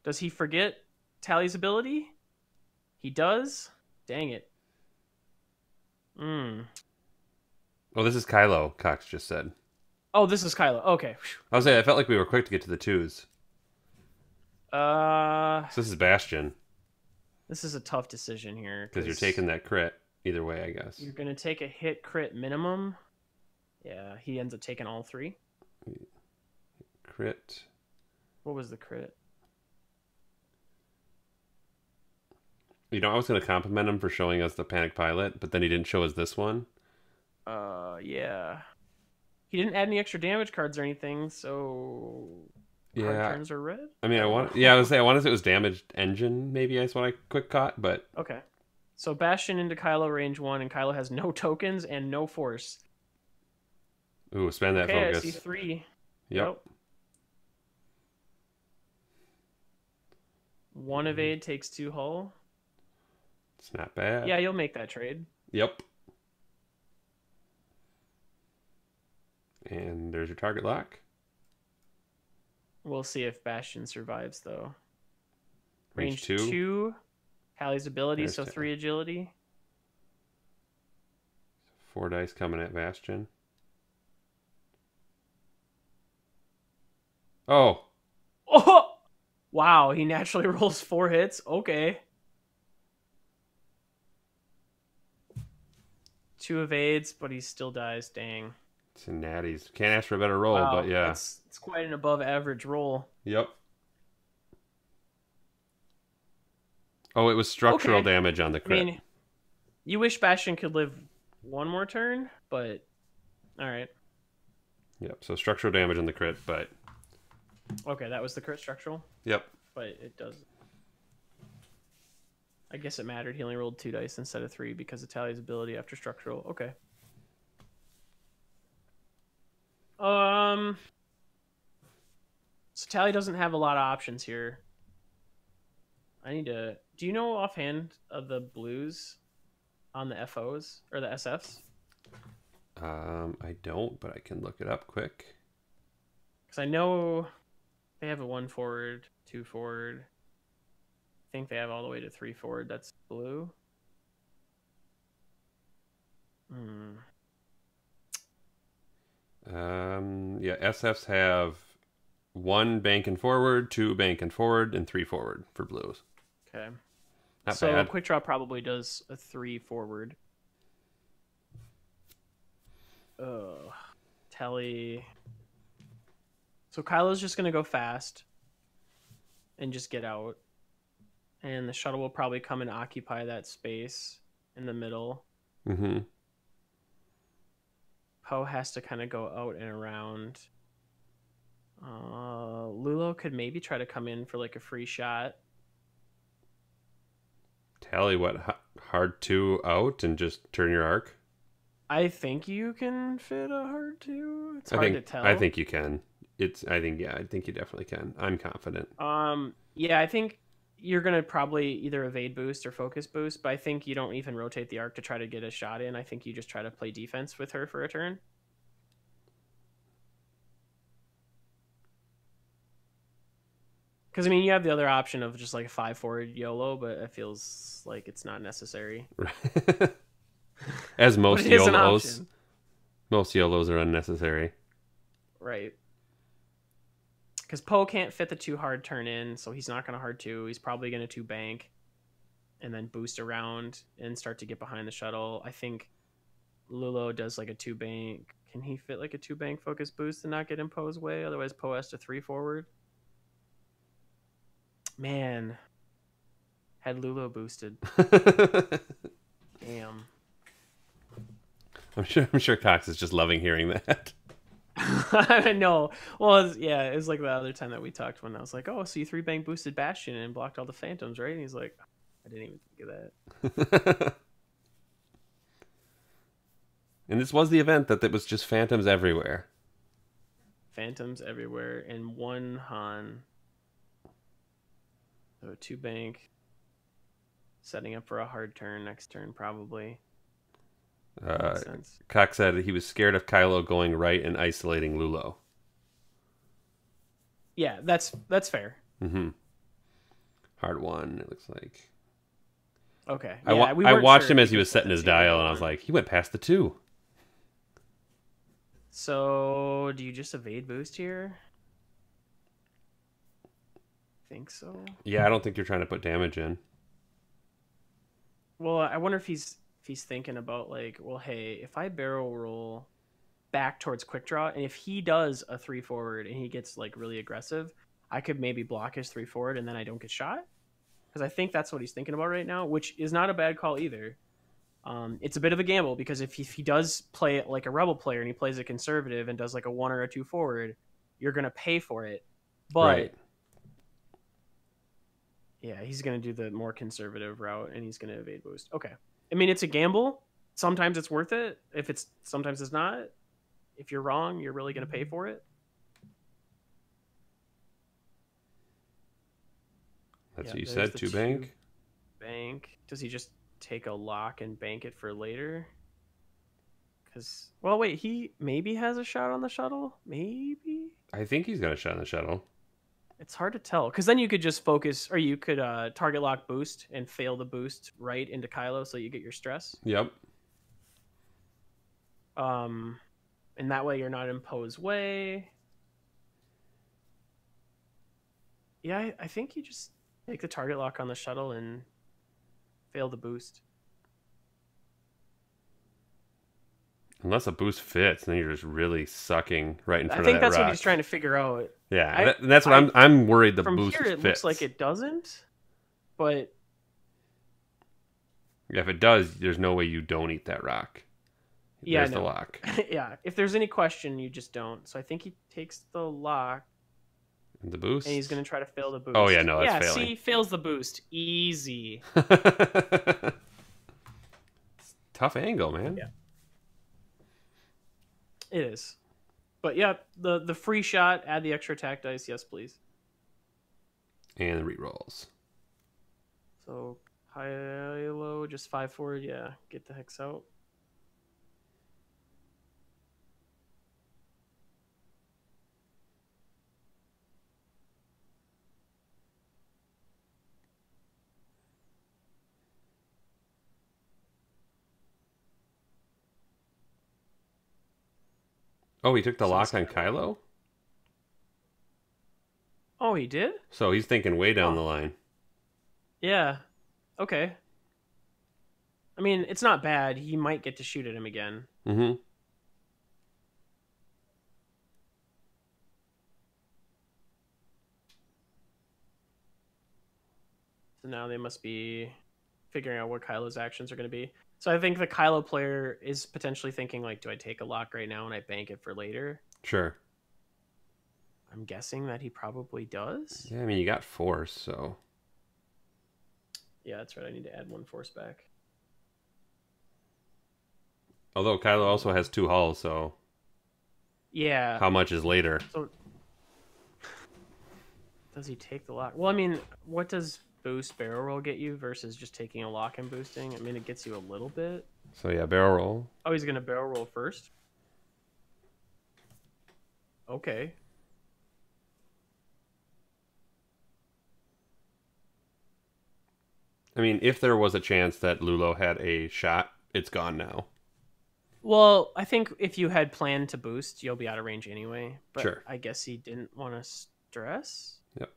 Does he forget Tally's ability? He does? Dang it. Oh, this is Kylo, Cox just said. Oh, this is Kylo. Okay. I was saying, I felt like we were quick to get to the 2s. So this is Bastion. This is a tough decision here. Because you're taking that crit either way, I guess. You're going to take a hit crit minimum. Yeah, he ends up taking all 3. Crit. What was the crit? You know, I was going to compliment him for showing us the Panic Pilot, but then he didn't show us this one. Yeah. He didn't add any extra damage cards or anything, so... Hard turns are red? I mean, I wanted to say it was damaged engine, maybe that's what I quick caught, but... Okay. So Bastion into Kylo range 1, and Kylo has no tokens and no force. Ooh, spend that focus. I see 3. Yep. 1 evade takes 2 hull. It's not bad. Yeah, you'll make that trade. Yep. And there's your target lock. We'll see if Bastion survives, though. Range 2. Tally's ability, There's so 3 agility. 4 dice coming at Bastion. Oh! Oh! Wow, he naturally rolls 4 hits. Okay. 2 evades, but he still dies. Dang. It's a natties. Can't ask for a better roll, but yeah. It's quite an above average roll. Yep. Oh, it was structural damage on the crit. I mean, you wish Bastion could live 1 more turn, but... Alright. Yep, so structural damage on the crit, but... Okay, that was the crit structural? Yep. But it does... I guess it mattered. He only rolled 2 dice instead of 3 because of Tally's ability after structural. Okay. So Tally doesn't have a lot of options here. I need to... Do you know offhand of the blues on the FOs or the SFs? I don't, but I can look it up quick. Because I know they have a 1 forward, 2 forward. I think they have all the way to 3 forward. That's blue. Yeah, SFs have 1 bank and forward, 2 bank and forward, and 3 forward for blues. Okay. Not so bad. quick draw probably does a 3 forward. Telly. So Kylo's just gonna go fast and just get out. And the shuttle will probably come and occupy that space in the middle. Mm-hmm. Poe has to kind of go out and around. Lulo could maybe try to come in for like a free shot. Tally, what, hard 2 out and just turn your arc? I think you can fit a hard 2. It's hard to tell. I think you can. I think you definitely can. I'm confident. Yeah, I think you're gonna probably either evade boost or focus boost, but I think you don't even rotate the arc to try to get a shot in. I think you just try to play defense with her for a turn. Because, I mean, you have the other option of just like a 5 forward YOLO, but it feels like it's not necessary. As most But it is an YOLOs. option. Most YOLOs are unnecessary. Right. Because Poe can't fit the 2 hard turn in, so he's not going to hard 2. He's probably going to 2 bank and then boost around and start to get behind the shuttle. I think Lulo does like a 2 bank. Can he fit like a 2 bank focus boost and not get in Poe's way? Otherwise, Poe has to 3 forward. Man, had Lulo boosted. Damn. I'm sure Cox is just loving hearing that. I know. Well, it was like the other time that we talked when I was like, "Oh, so you 3 bank boosted Bastion and blocked all the Phantoms, right?" And he's like, "I didn't even think of that." And this was the event that was just Phantoms everywhere. Phantoms everywhere and 1 Han. So 2 bank. Setting up for a hard turn next turn, probably. Makes sense. Cox said he was scared of Kylo going right and isolating Lulo. Yeah, that's fair. Mm-hmm. Hard 1, it looks like. Okay. I watched him as he was setting his dial, and I was like, he went past the 2. So, do you just evade boost here? Think so. Yeah, I don't think you're trying to put damage in. Well, I wonder if he's thinking about like, well, hey, if I barrel roll back towards quick draw, and if he does a 3 forward and he gets like really aggressive, I could maybe block his 3 forward and then I don't get shot. Because I think that's what he's thinking about right now, which is not a bad call either. It's a bit of a gamble because if he does play it like a rebel player and he plays a conservative and does like a 1 or a 2 forward, you're gonna pay for it. But Right. Yeah, he's going to do the more conservative route, and he's going to evade boost. Okay. I mean, it's a gamble. Sometimes it's worth it. Sometimes it's not. If you're wrong, you're really going to pay for it. That's what you said, 2 bank? Bank. Does he just take a lock and bank it for later? Because, well, wait, he maybe has a shot on the shuttle? Maybe? I think he's got a shot on the shuttle. It's hard to tell because then you could just focus, or you could target lock boost and fail the boost right into Kylo, so you get your stress. Yep. And that way you're not in Poe's way. Yeah, I think you just take the target lock on the shuttle and fail the boost. Unless a boost fits, then you're just really sucking right in front of that rock. I think that's what he's trying to figure out. Yeah, that's what I'm worried the boost fits. From here, it looks like it doesn't, but... Yeah, if it does, there's no way you don't eat that rock. Yeah, there's the lock. Yeah, if there's any question, you just don't. So I think he takes the lock. The boost? And he's going to try to fail the boost. Oh, yeah, no, that's failing. See, fails the boost. Easy. Tough angle, man. Yeah. It is. But yeah, the free shot, add the extra attack dice, yes please. And rerolls. So high low, just 5 forward, yeah. Get the hex out. Oh, he took the lock on Kylo? Oh, he did? So he's thinking way down the Oh. line. Yeah. Okay. I mean, it's not bad. He might get to shoot at him again. Mm-hmm. So now they must be figuring out what Kylo's actions are going to be. So I think the Kylo player is potentially thinking, like, do I take a lock right now and I bank it for later? Sure. I'm guessing that he probably does. Yeah, I mean, you got force, so... Yeah, that's right. I need to add 1 force back. Although Kylo also has 2 hulls, so... Yeah. How much is later? So does he take the lock? Well, I mean, what does boost barrel roll get you versus just taking a lock and boosting? I mean, it gets you a little bit. So yeah, barrel roll. Oh, he's going to barrel roll first? Okay. I mean, if there was a chance that Lulo had a shot, it's gone now. Well, I think if you had planned to boost, you'll be out of range anyway. But Sure. I guess he didn't want to stress. Yep.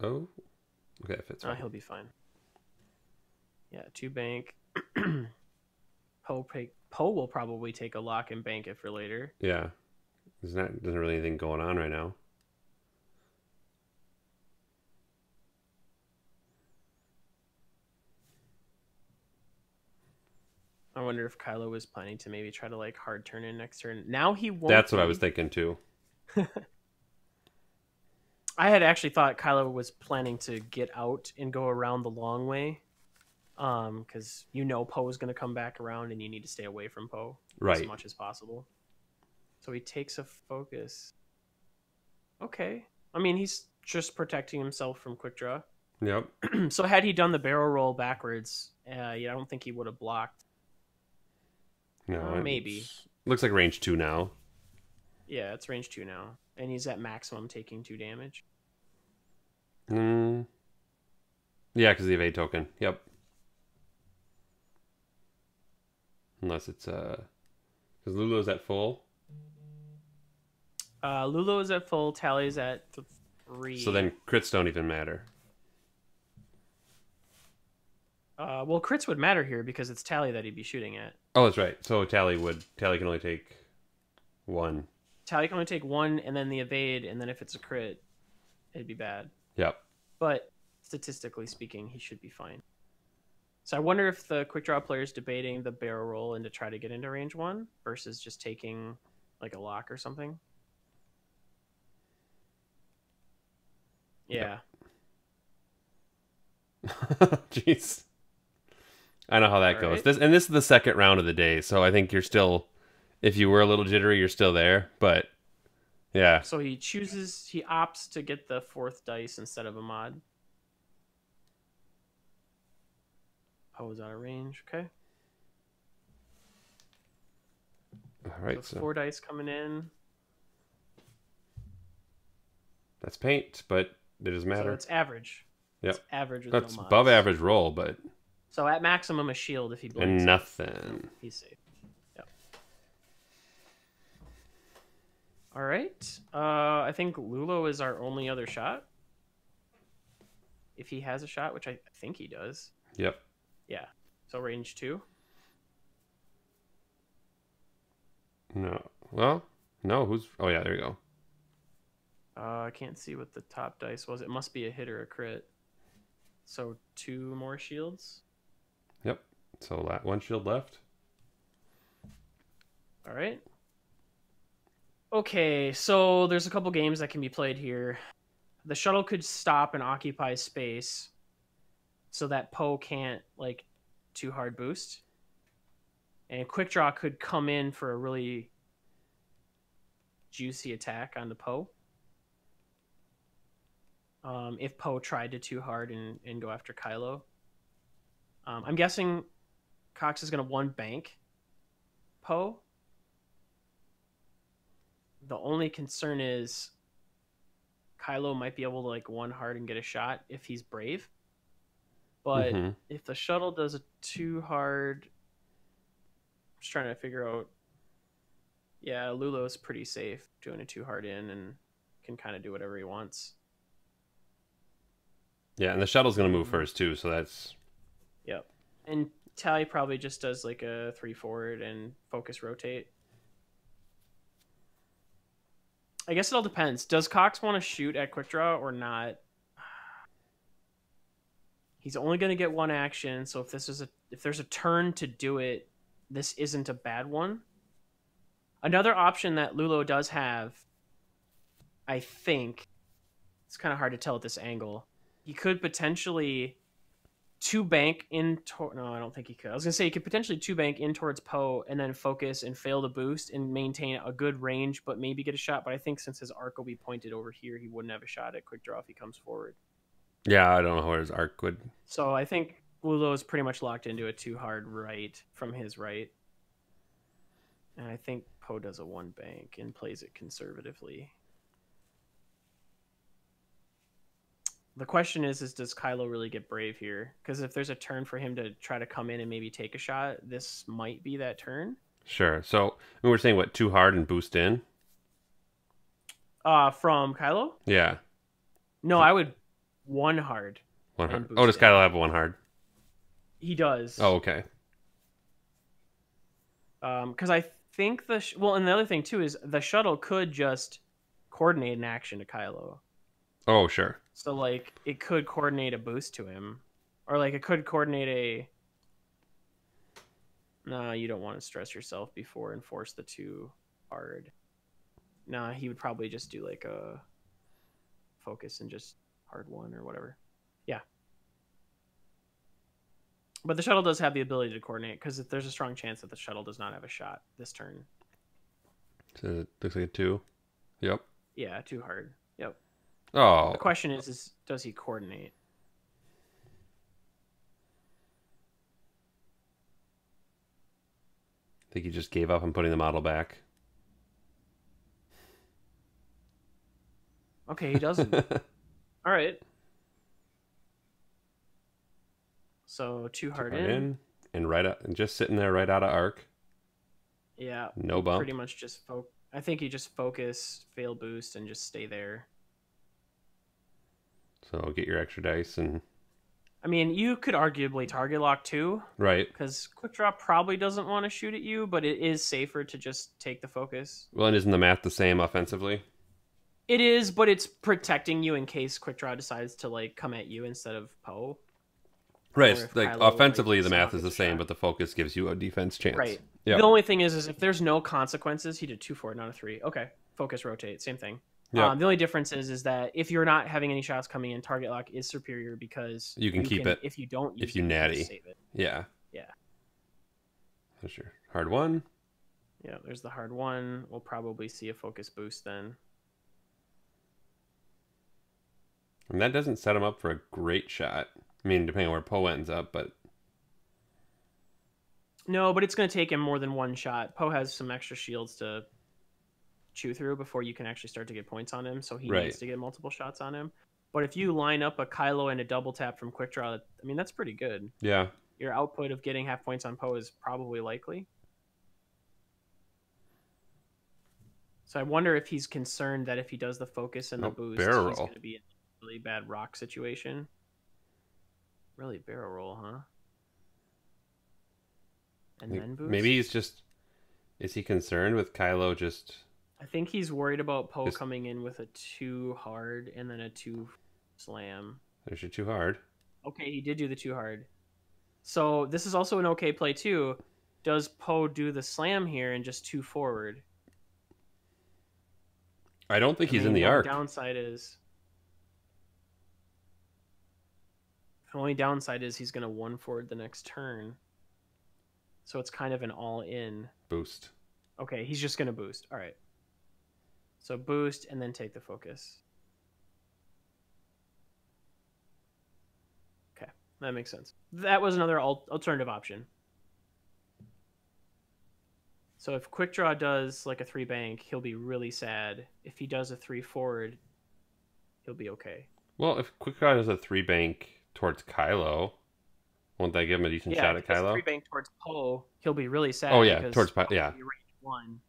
Oh. Okay, if it's He'll be fine. Yeah, 2 bank. Poe will probably take a lock and bank it for later. Yeah. There's really anything going on right now. I wonder if Kylo was planning to maybe try to like hard turn in next turn. Now he won't. That's what I was thinking too. I had actually thought Kylo was planning to get out and go around the long way. Because Poe is going to come back around and you need to stay away from Poe as much as possible. So he takes a focus. Okay. I mean, he's just protecting himself from quick draw. Yep. So had he done the barrel roll backwards, I don't think he would have blocked. No, maybe. Looks like range 2 now. Yeah, it's range 2 now. And he's at maximum taking 2 damage. Yeah, because of the evade token. Yep. Unless it's because Lulu's at full. Lulu is at full. Tally's at 3. So then crits don't even matter. Well, crits would matter here because it's Tally that he'd be shooting at. Oh, that's right. So Tally can only take 1. Tally can only take 1, and then the evade, and then if it's a crit, it'd be bad. Yep. But statistically speaking, he should be fine. So I wonder if the quick draw player is debating the barrel roll and to try to get into range 1 versus just taking like a lock or something. Yeah. Jeez. I know how that goes. Right. This is the second round of the day, so I think you're still, if you were a little jittery, you're still there. But yeah. So he opts to get the 4th dice instead of a mod. Poe is out of range. Okay. All right. So 4 dice coming in. That's paint, but it doesn't matter. So it's average. Yep. It's average with That's no mods. above average roll, but So at maximum a shield if he blinks. And nothing. He's safe. Yep. All right. I think Lulo is our only other shot. If he has a shot, which I think he does. Yep. Yeah. So range 2. No. Well, no. Oh yeah, there you go. I can't see what the top dice was. It must be a hit or a crit. So 2 more shields. Yep. So 1 shield left. All right. Okay, so there's a couple games that can be played here. The shuttle could stop and occupy space so that Poe can't like too hard boost. And quick draw could come in for a really juicy attack on the Poe. If Poe tried to too hard and go after Kylo. I'm guessing Cox is going to 1 bank Poe. The only concern is Kylo might be able to like 1 hard and get a shot if he's brave. But if the shuttle does a too hard, I'm just trying to figure out. Yeah, Lulo is pretty safe doing a too hard in and can kind of do whatever he wants. Yeah, and the shuttle's going to move first, too, so that's... Yep. And Tally probably just does like a 3 forward and focus rotate. I guess it all depends. Does Cox want to shoot at quick draw or not? He's only going to get one action, so if there's a turn to do it, this isn't a bad one. Another option that Lulo does have, I think, it's kind of hard to tell at this angle. He could potentially 2-bank in... No, I don't think he could. I was going to say he could potentially 2-bank in towards Poe and then focus and fail to boost and maintain a good range, but maybe get a shot. But I think since his arc will be pointed over here, he wouldn't have a shot at quick draw if he comes forward. Yeah, I don't know where his arc would... So I think Lulo is pretty much locked into a 2-hard right from his right. And I think Poe does a 1-bank and plays it conservatively. The question is does Kylo really get brave here? Because if there's a turn for him to try to come in and maybe take a shot, this might be that turn. Sure. So we were saying, what, 2 hard and boost in? From Kylo? Yeah. No, I would 1 hard. 1 hard. Oh, does Kylo have 1 hard? He does. Oh, okay. Because I think and the other thing too is the shuttle could just coordinate an action to Kylo. Oh, sure. So like it could coordinate a boost to him, or like it could coordinate a. No, you don't want to stress yourself before and force the 2 hard. Nah, he would probably just do like a focus and just hard 1 or whatever. Yeah. But the shuttle does have the ability to coordinate because there's a strong chance that the shuttle does not have a shot this turn. So it looks like a 2. Yep. Yeah, 2 hard. Yep. Oh. The question is does he coordinate? I think he just gave up on putting the model back. Okay, he doesn't. All right. So 2 hard in. And right out, and just sitting there right out of arc. Yeah. No bump. Pretty much just I think you just focus, fail boost, and just stay there. So get your extra dice and... I mean, you could arguably target lock too. Right. Because quick draw probably doesn't want to shoot at you, but it is safer to just take the focus. Well, and isn't the math the same offensively? It is, but it's protecting you in case quick draw decides to like come at you instead of Poe. Right. Like Kylo, offensively, like, the math is the gets a same, shot. but the focus gives you a defense chance. Right. Yep. The only thing is if there's no consequences, he did 2 forward, not a 3. Okay. Focus, rotate, same thing. Yep. The only difference is that if you're not having any shots coming in, target lock is superior because you can keep it. If you don't, if you natty, save it. Yeah. Yeah. There's your hard 1. Yeah, there's the hard 1. We'll probably see a focus boost then. And that doesn't set him up for a great shot. I mean, depending on where Poe ends up, but... No, but it's going to take him more than 1 shot. Poe has some extra shields to chew through before you can actually start to get points on him, so he needs to get multiple shots on him. But if you line up a Kylo and a double tap from quick draw, I mean, that's pretty good. Yeah. Your output of getting half points on Poe is probably likely. So I wonder if he's concerned that if he does the focus and the boost, he's going to be in a really bad rock situation. Really barrel roll, huh? And then boost? Maybe he's just... Is he concerned with Kylo just... I think he's worried about Poe coming in with a 2 hard and then a 2 slam. There's your 2 hard. Okay, he did do the 2 hard. So this is also an okay play too. Does Poe do the slam here and just 2 forward? I don't think he's in the arc. The downside is... The only downside is he's going to 1 forward the next turn. So it's kind of an all-in. Boost. Okay, he's just going to boost. All right. So boost and then take the focus. Okay, that makes sense. That was another alternative option. So if quick draw does like a 3 bank, he'll be really sad. If he does a 3 forward, he'll be okay. Well, if quick draw does a 3 bank towards Kylo, won't that give him a decent shot at Kylo? 3 bank towards Poe, he'll be really sad. Oh yeah, towards yeah. Range 1.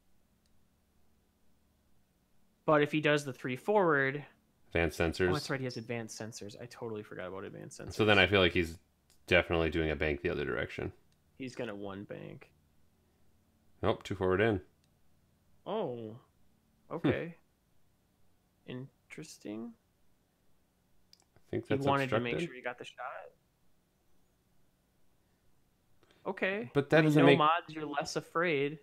But if he does the 3 forward, Advanced Oh, sensors. that's right. He has advanced sensors. I totally forgot about advanced sensors. So then I feel like he's definitely doing a bank the other direction. He's going to one bank. Nope, 2 forward in. Oh, okay. Interesting. I think He that's wanted obstructed. to make sure he got the shot. Okay. But that doesn't no make... mods, you're less afraid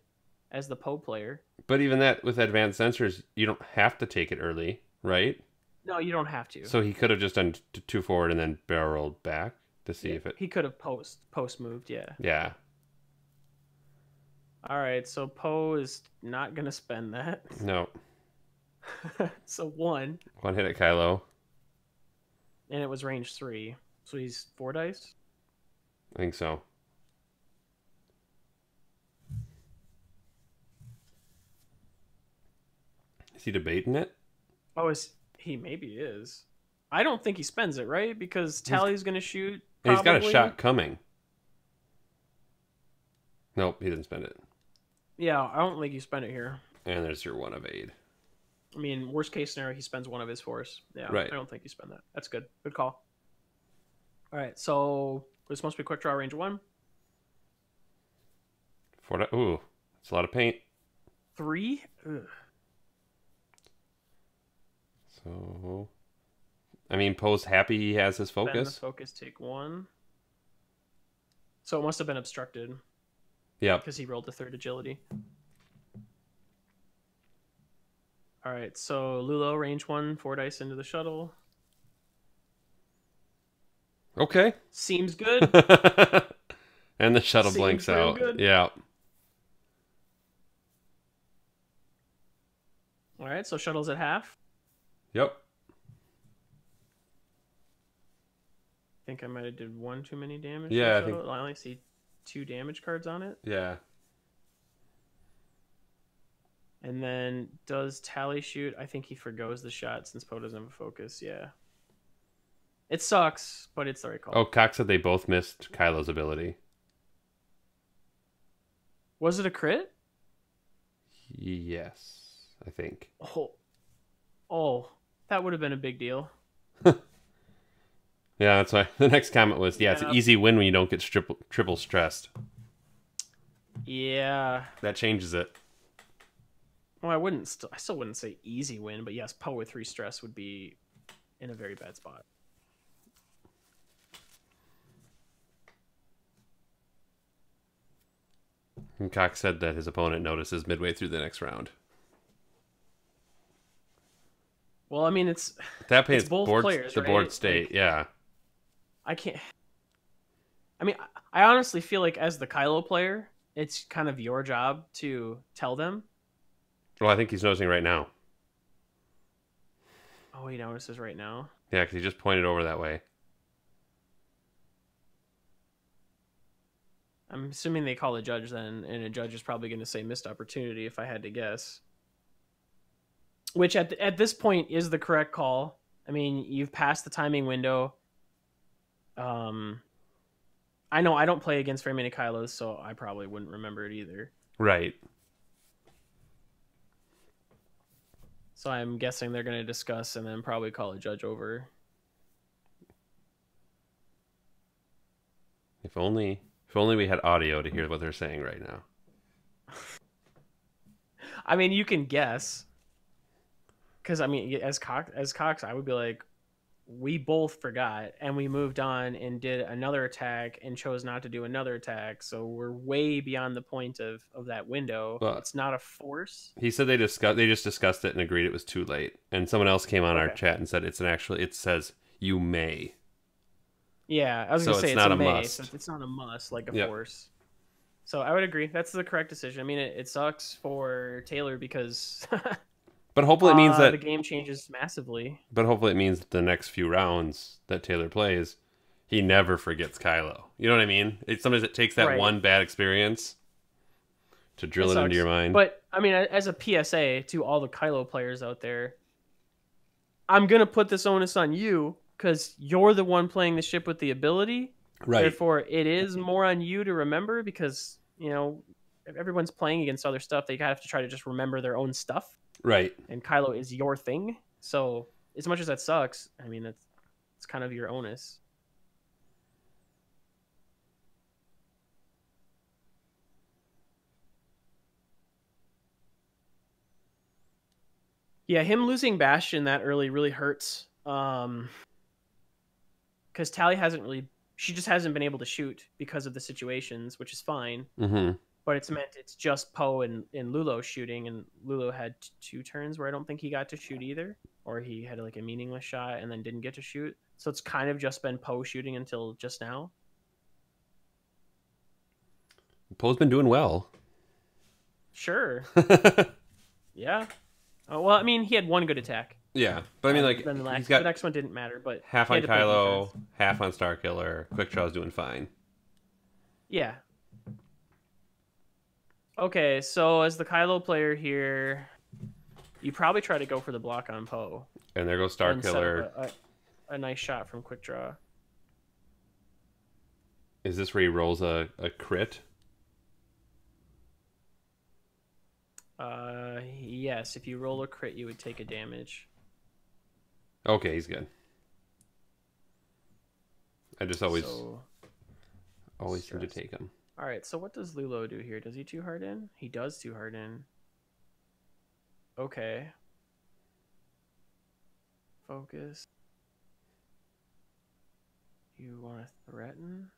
as the Poe player. But even that, with advanced sensors, you don't have to take it early, right? No, you don't have to. So he could have just done 2 forward and then barreled back to see if it... He could have post moved, yeah. Yeah. All right, so Poe is not going to spend that. No. So 1. 1 hit at Kylo. And it was range 3. So he's 4 dice? I think so. Is he debating it? Oh, he maybe is. I don't think he spends it, right? Because Tally's going to shoot. Probably. And he's got a shot coming. Nope, he didn't spend it. Yeah, I don't think you spend it here. And there's your 1 of aid. I mean, worst case scenario, he spends 1 of his force. Yeah, right. I don't think you spend that. That's good. Good call. All right, so it's supposed to be quick draw range 1. 4. Ooh, that's a lot of paint. 3. Ugh. So, I mean, Poe's happy he has his focus. Spend the focus, take 1. So it must have been obstructed. Yeah. Because he rolled the 3rd agility. All right, so Lulo, range 1, 4 dice into the shuttle. Okay. Seems good. And the shuttle Seems blinks real out. good. Yeah. All right, so shuttle's at half. Yep. I think I might have did 1 too many damage. Yeah, to the shuttle. I only see 2 damage cards on it. Yeah. And then does Tally shoot? I think he forgoes the shot since Poe doesn't have a focus. Yeah. It sucks, but it's the right call. Oh, Cox said they both missed Kylo's ability. Was it a crit? Yes, I think. Oh, that would have been a big deal. Yeah, that's why the next comment was, yeah, it's an Yeah. easy win when you don't get triple stressed. Yeah. That changes it. Well, I still wouldn't say easy win, but yes, Poe with 3 stress would be in a very bad spot. And Cox said that his opponent notices midway through the next round. Well, I mean, it's That paints both board, players, the right? board state, yeah. I can't. I mean, I honestly feel like as the Kylo player, it's kind of your job to tell them. Well, I think he's noticing right now. Oh, he notices right now. Yeah, because he just pointed over that way. I'm assuming they call a judge then, and a judge is probably going to say missed opportunity if I had to guess. Which at this point is the correct call. I mean, you've passed the timing window. I know I don't play against very many Kylos, so I probably wouldn't remember it either. Right. So I'm guessing they're going to discuss and then probably call a judge over. If only we had audio to hear what they're saying right now. I mean, you can guess. Because, I mean, as Cox, I would be like, we both forgot, and we moved on and did another attack and chose not to do another attack. So we're way beyond the point of that window. But it's not a force. he said they just discussed it and agreed it was too late. And someone else came on our chat and said it says you may. Yeah, I was going to say it's not a may, must. so it's not a must like a force. So I would agree. That's the correct decision. I mean, it sucks for Taylor because But hopefully it means that the game changes massively. But hopefully it means the next few rounds that Taylor plays, he never forgets Kylo. You know what I mean? Sometimes it takes that one bad experience to drill it into your mind. But I mean, as a PSA to all the Kylo players out there, I'm gonna put this onus on you because you're the one playing the ship with the ability. Right. Therefore, it is more on you to remember because if everyone's playing against other stuff, they have to try to just remember their own stuff. Right. And Kylo is your thing. So as much as that sucks, I mean, it's kind of your onus. Yeah, him losing Bastion that early really hurts. Because Tally she just hasn't been able to shoot because of the situations, which is fine. Mm-hmm. But it's just Poe and Lulo shooting, and Lulo had 2 turns where I don't think he got to shoot either, or he had like a meaningless shot and then didn't get to shoot. So it's kind of just been Poe shooting until just now. Poe's been doing well. Sure. Yeah. Oh, well, I mean, he had 1 good attack. Yeah, but I mean, like, he's got the next one didn't matter, but half on Kylo, half on Starkiller. Quickdraw's doing fine. Yeah. Okay, so as the Kylo player here, you probably try to go for the block on Poe. And there goes Starkiller. A nice shot from quick draw. Is this where he rolls a crit? Yes. If you roll a crit, you would take a damage. Okay, he's good. I just always seem to take him. All right, so what does Lulo do here? Does he 2 hard in? He does 2 hard in. Okay. Focus. You want to threaten?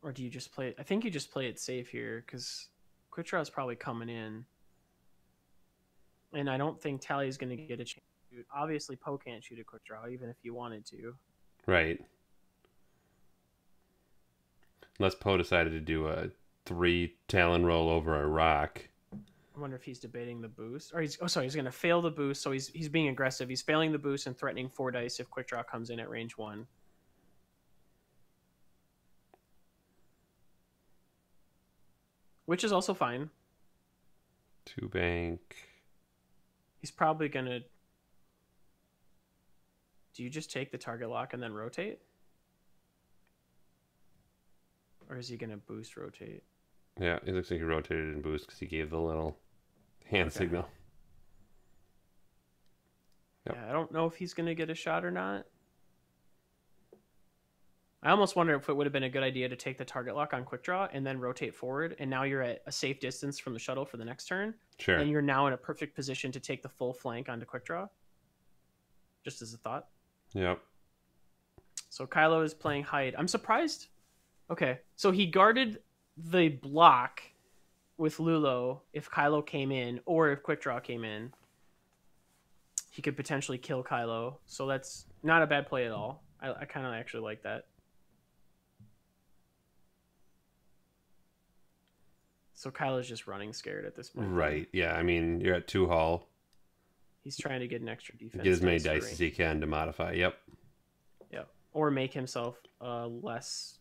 Or do you just play it? I think you just play it safe here, because Quick Draw is probably coming in. And I don't think Tally's going to get a chance to shoot. Obviously, Poe can't shoot a Quick Draw, even if you wanted to. Right. Unless Poe decided to do a 3 Talon roll over a rock. I wonder if he's debating the boost. Or he's going to fail the boost, so he's being aggressive. He's failing the boost and threatening 4 dice if Quick Draw comes in at range 1. Which is also fine. 2 bank. He's probably going to... Do you just take the target lock and then rotate? Or is he going to boost rotate? Yeah, it looks like he rotated and boost because he gave the little hand signal. Yep. Yeah, I don't know if he's going to get a shot or not. I almost wonder if it would have been a good idea to take the target lock on quick draw and then rotate forward, and now you're at a safe distance from the shuttle for the next turn. Sure. And you're now in a perfect position to take the full flank onto quick draw. Just as a thought. Yep. So Kylo is playing hide. I'm surprised. Okay, so he guarded the block with Lulo if Kylo came in, or if quick draw came in. He could potentially kill Kylo, so that's not a bad play at all. I kind of actually like that. So Kylo's just running scared at this point. Right, yeah. I mean, you're at 2 hull. He's trying to get an extra defense. Get as many dice as he can to modify. Yep. Yep. Or make himself a less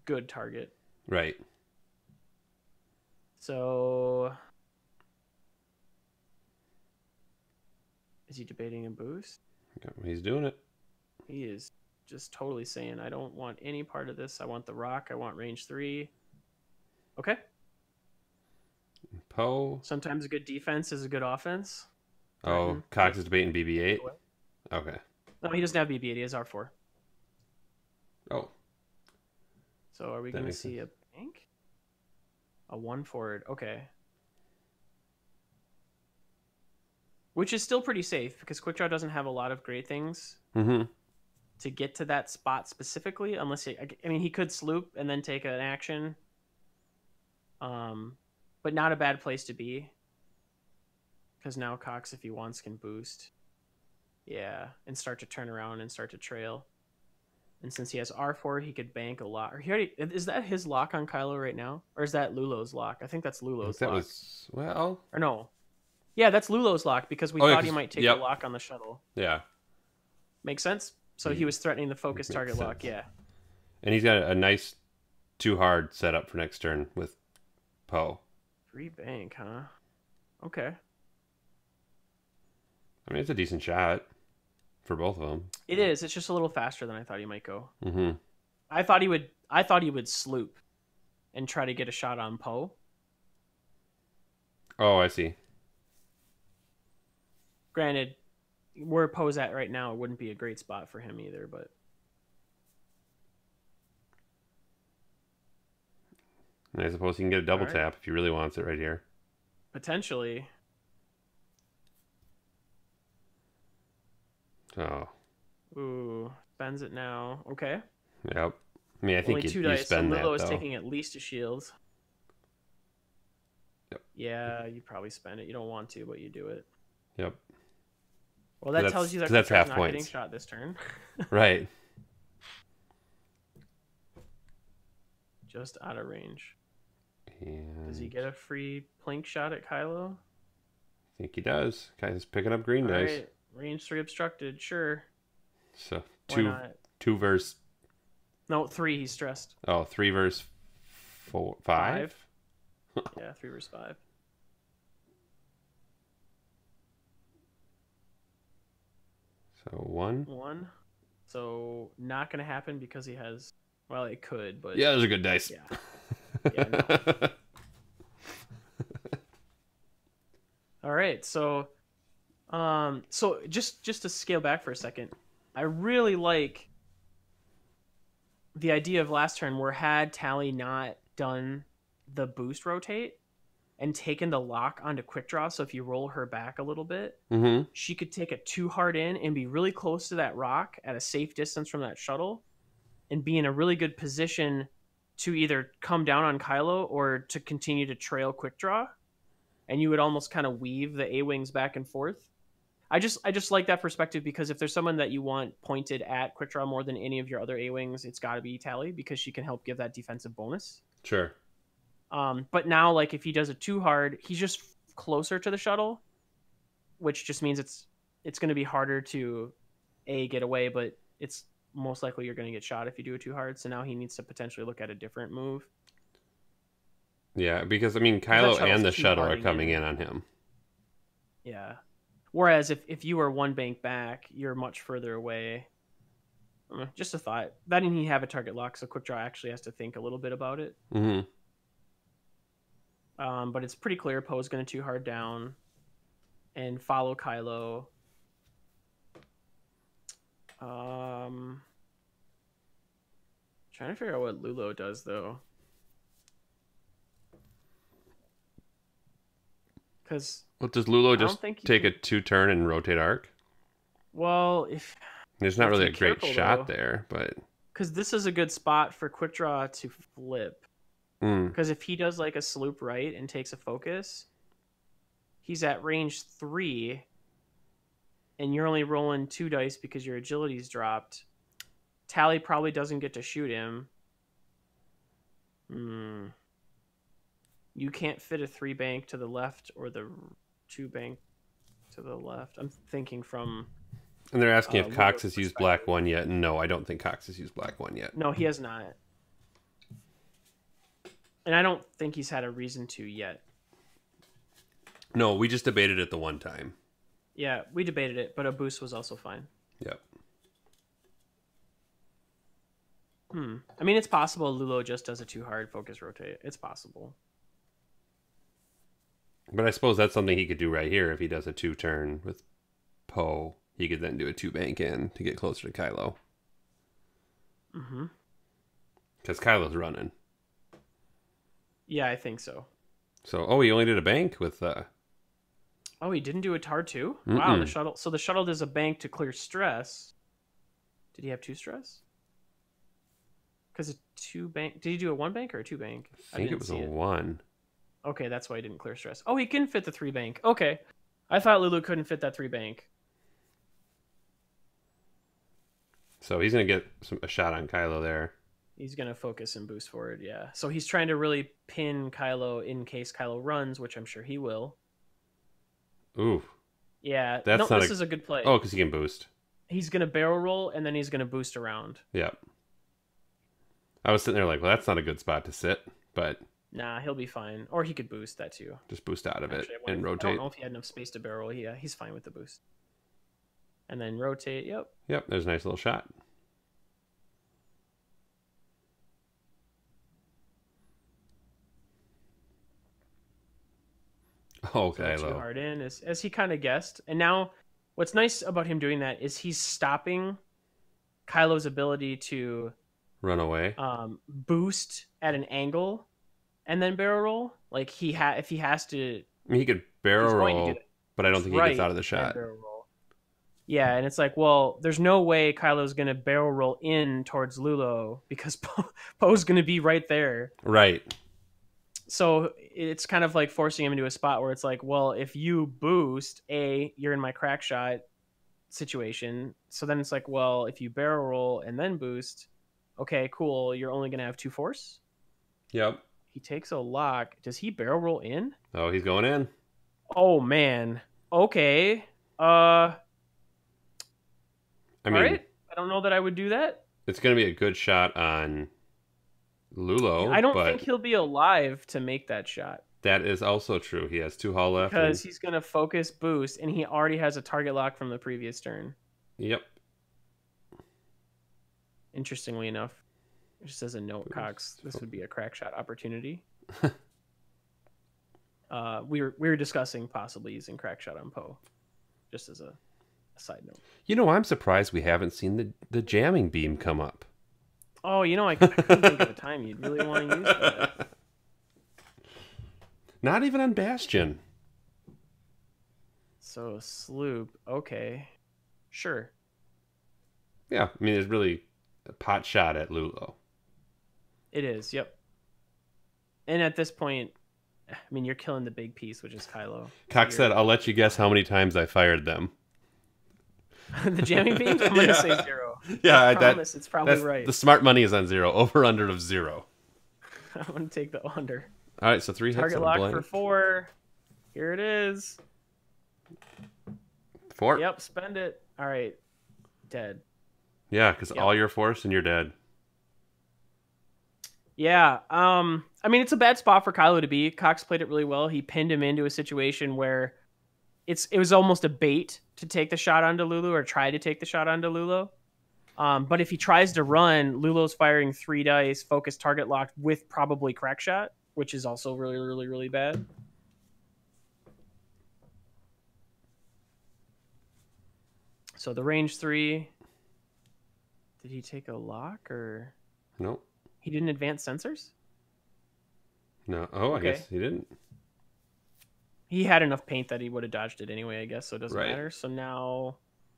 good target. Right. So... Is he debating a boost? He's doing it. He is just totally saying, I don't want any part of this. I want the rock. I want range 3. Okay. Poe. Sometimes a good defense is a good offense. Oh, Cox is debating BB-8? Okay. No, he doesn't have BB-8. He has R4. Oh. So are we going to see a bank? A 1 forward. Okay. Which is still pretty safe, because Quick Draw doesn't have a lot of great things to get to that spot specifically, unless he, I mean, he could sloop and then take an action. But not a bad place to be. Because now Cox, if he wants, can boost. Yeah, and start to turn around and start to trail. And since he has R4, he could bank a lot. Or he already, is that his lock on Kylo right now? Or is that Lulo's lock? I think that's Lulo's lock. Was, well... Or no. Yeah, that's Lulo's lock, because we thought he might take the lock on the shuttle. Yeah. Makes sense? So he was threatening the focus target lock, yeah. And he's got a nice 2 hard setup for next turn with Poe. 3 bank, huh? Okay. I mean, it's a decent shot for both of them. It is. It's just a little faster than I thought he might go. Mm-hmm. I thought he would sloop and try to get a shot on Poe. Oh, I see. Granted, where Poe's at right now, it wouldn't be a great spot for him either, but And I suppose he can get a double right. tap if he really wants it right here. Potentially. Oh. Ooh, spends it now. Okay. Yep. I mean, I think Only 2 you dice, so spend that, Lulo is though. taking at least a shield. Yep. Yeah, you probably spend it. You don't want to, but you do it. Yep. Well, that tells you that that's half not points. getting shot this turn. Right. Just out of range. And Does he get a free plink shot at Kylo? I think he does. Guy's picking up green dice. Right. Range 3 obstructed, sure. So Why not? 2 versus... No, 3, he's stressed. Oh, 3 versus 5? Yeah, 3 versus 5. So 1. 1. So not going to happen because he has... Well, it could, but... Yeah, those are good dice. Yeah. Yeah, no. All right, so just to scale back for a second, I really like the idea of last turn where had Tally not done the boost rotate and taken the lock onto quick draw, so if you roll her back a little bit, she could take a 2 hard in and be really close to that rock at a safe distance from that shuttle and be in a really good position to either come down on Kylo or to continue to trail quick draw. And you would almost kind of weave the A-wings back and forth. I just like that perspective because if there's someone that you want pointed at quick draw more than any of your other A-wings, it's got to be Tally because she can help give that defensive bonus. Sure. But now, like, if he does a 2 hard, he's just closer to the shuttle, which just means it's going to be harder to get away, but it's most likely you're going to get shot if you do a 2 hard. So now he needs to potentially look at a different move. Yeah, because, I mean, Kylo and the shuttle are coming in on him. Yeah. Whereas if you were 1 bank back, you're much further away. Just a thought. That didn't he have a target lock, so quick draw actually has to think a little bit about it. But it's pretty clear Poe's going to 2 hard down and follow Kylo. Trying to figure out what Lulo does, though. Because does Lulo just take a 2 turn and rotate arc? Well, if there's not really a great shot there, but because this is a good spot for quick draw to flip. Because if he does like a sloop right and takes a focus, he's at range 3, and you're only rolling 2 dice because your agility's dropped. Tally probably doesn't get to shoot him. You can't fit a 3 bank to the left or the 2 bank to the left. I'm thinking from... And they're asking if Cox has used Black 1 yet. No, I don't think Cox has used Black 1 yet. No, he has not. And I don't think he's had a reason to yet. No, we just debated it the one time. Yeah, we debated it, but a boost was also fine. Yep. I mean, it's possible Lulo just does a 2 hard focus rotate. It's possible. But I suppose that's something he could do right here if he does a 2 turn with Poe. He could then do a 2 bank in to get closer to Kylo. Because Kylo's running. Yeah, I think so. So, he only did a bank with... Oh, he didn't do a tar too? Wow, the shuttle... So the shuttle does a bank to clear stress. Did he have 2 stress? Because a 2 bank... Did he do a 1 bank or a 2 bank? I think it was a 1. Okay, that's why he didn't clear stress. Oh, he can fit the 3 bank. Okay. I thought Lulu couldn't fit that 3 bank. So he's going to get a shot on Kylo there. He's going to focus and boost forward, yeah. So he's trying to really pin Kylo in case Kylo runs, which I'm sure he will. Ooh. Yeah, this is a good play. Oh, because he can boost. He's going to barrel roll, and then he's going to boost around. Yep. I was sitting there like, well, that's not a good spot to sit, but... Nah, he'll be fine. Or he could boost that too. Just boost out of it and rotate. I don't know if he had enough space to barrel. Yeah, he's fine with the boost. And then rotate, yep. Yep, there's a nice little shot. Oh, Kylo. So 2 hard in, as he kind of guessed. And now What's nice about him doing that is he's stopping Kylo's ability to Run away. Boost at an angle and then barrel roll. Like if he has to, I mean, he could he's barrel going to do roll, that. but I don't think he gets out of the And shot. barrel roll. Yeah, and it's like, well, there's no way Kylo's going to barrel roll in towards Lulo because Poe's going to be right there. Right. So it's kind of like forcing him into a spot where it's like, well, if you boost, you're in my crack shot situation. So then it's like, well, if you barrel roll and then boost, okay, cool. You're only going to have 2 force. Yep. He takes a lock. Does he barrel roll in? Oh, he's going in. Oh, man. Okay. I mean, all right. I don't know that I would do that. It's going to be a good shot on Lulo. I don't think he'll be alive to make that shot. That is also true. He has 2 hull left. Because he's going to focus boost, and he already has a target lock from the previous turn. Yep. Interestingly enough, just as a note, Cox, this would be a crack shot opportunity. We were discussing possibly using crack shot on Poe, just as a side note. You know, I'm surprised we haven't seen the jamming beam come up. Oh, you know, I couldn't think of a time you'd really want to use that. Not even on Bastion. So Sloop, okay, sure. Yeah, I mean, it's really a pot shot at Lulo. It is, yep. And at this point, I mean, you're killing the big piece, which is Kylo. Cox said, I'll let you guess how many times I fired them. The jamming beams? I'm going to say 0. Yeah, I promise it's probably right. The smart money is on 0. Over under of 0. I'm going to take the under. All right, so 3 hits. Target lock for 4. Here it is. 4. Yep, spend it. All right. Dead. Yeah, because all your force and you're dead. Yeah. I mean, it's a bad spot for Kylo to be. Cox played it really well. He pinned him into a situation where it was almost a bait to take the shot onto Lulu or try to take the shot onto Lulo. But if he tries to run, Lulo's firing 3 dice, focus target locked with probably crack shot, which is also really, really, really bad. So the range 3. Did he take a lock or? Nope. He didn't advance sensors? No. Oh, I guess he didn't. He had enough paint that he would have dodged it anyway, I guess, so it doesn't Right. matter. So now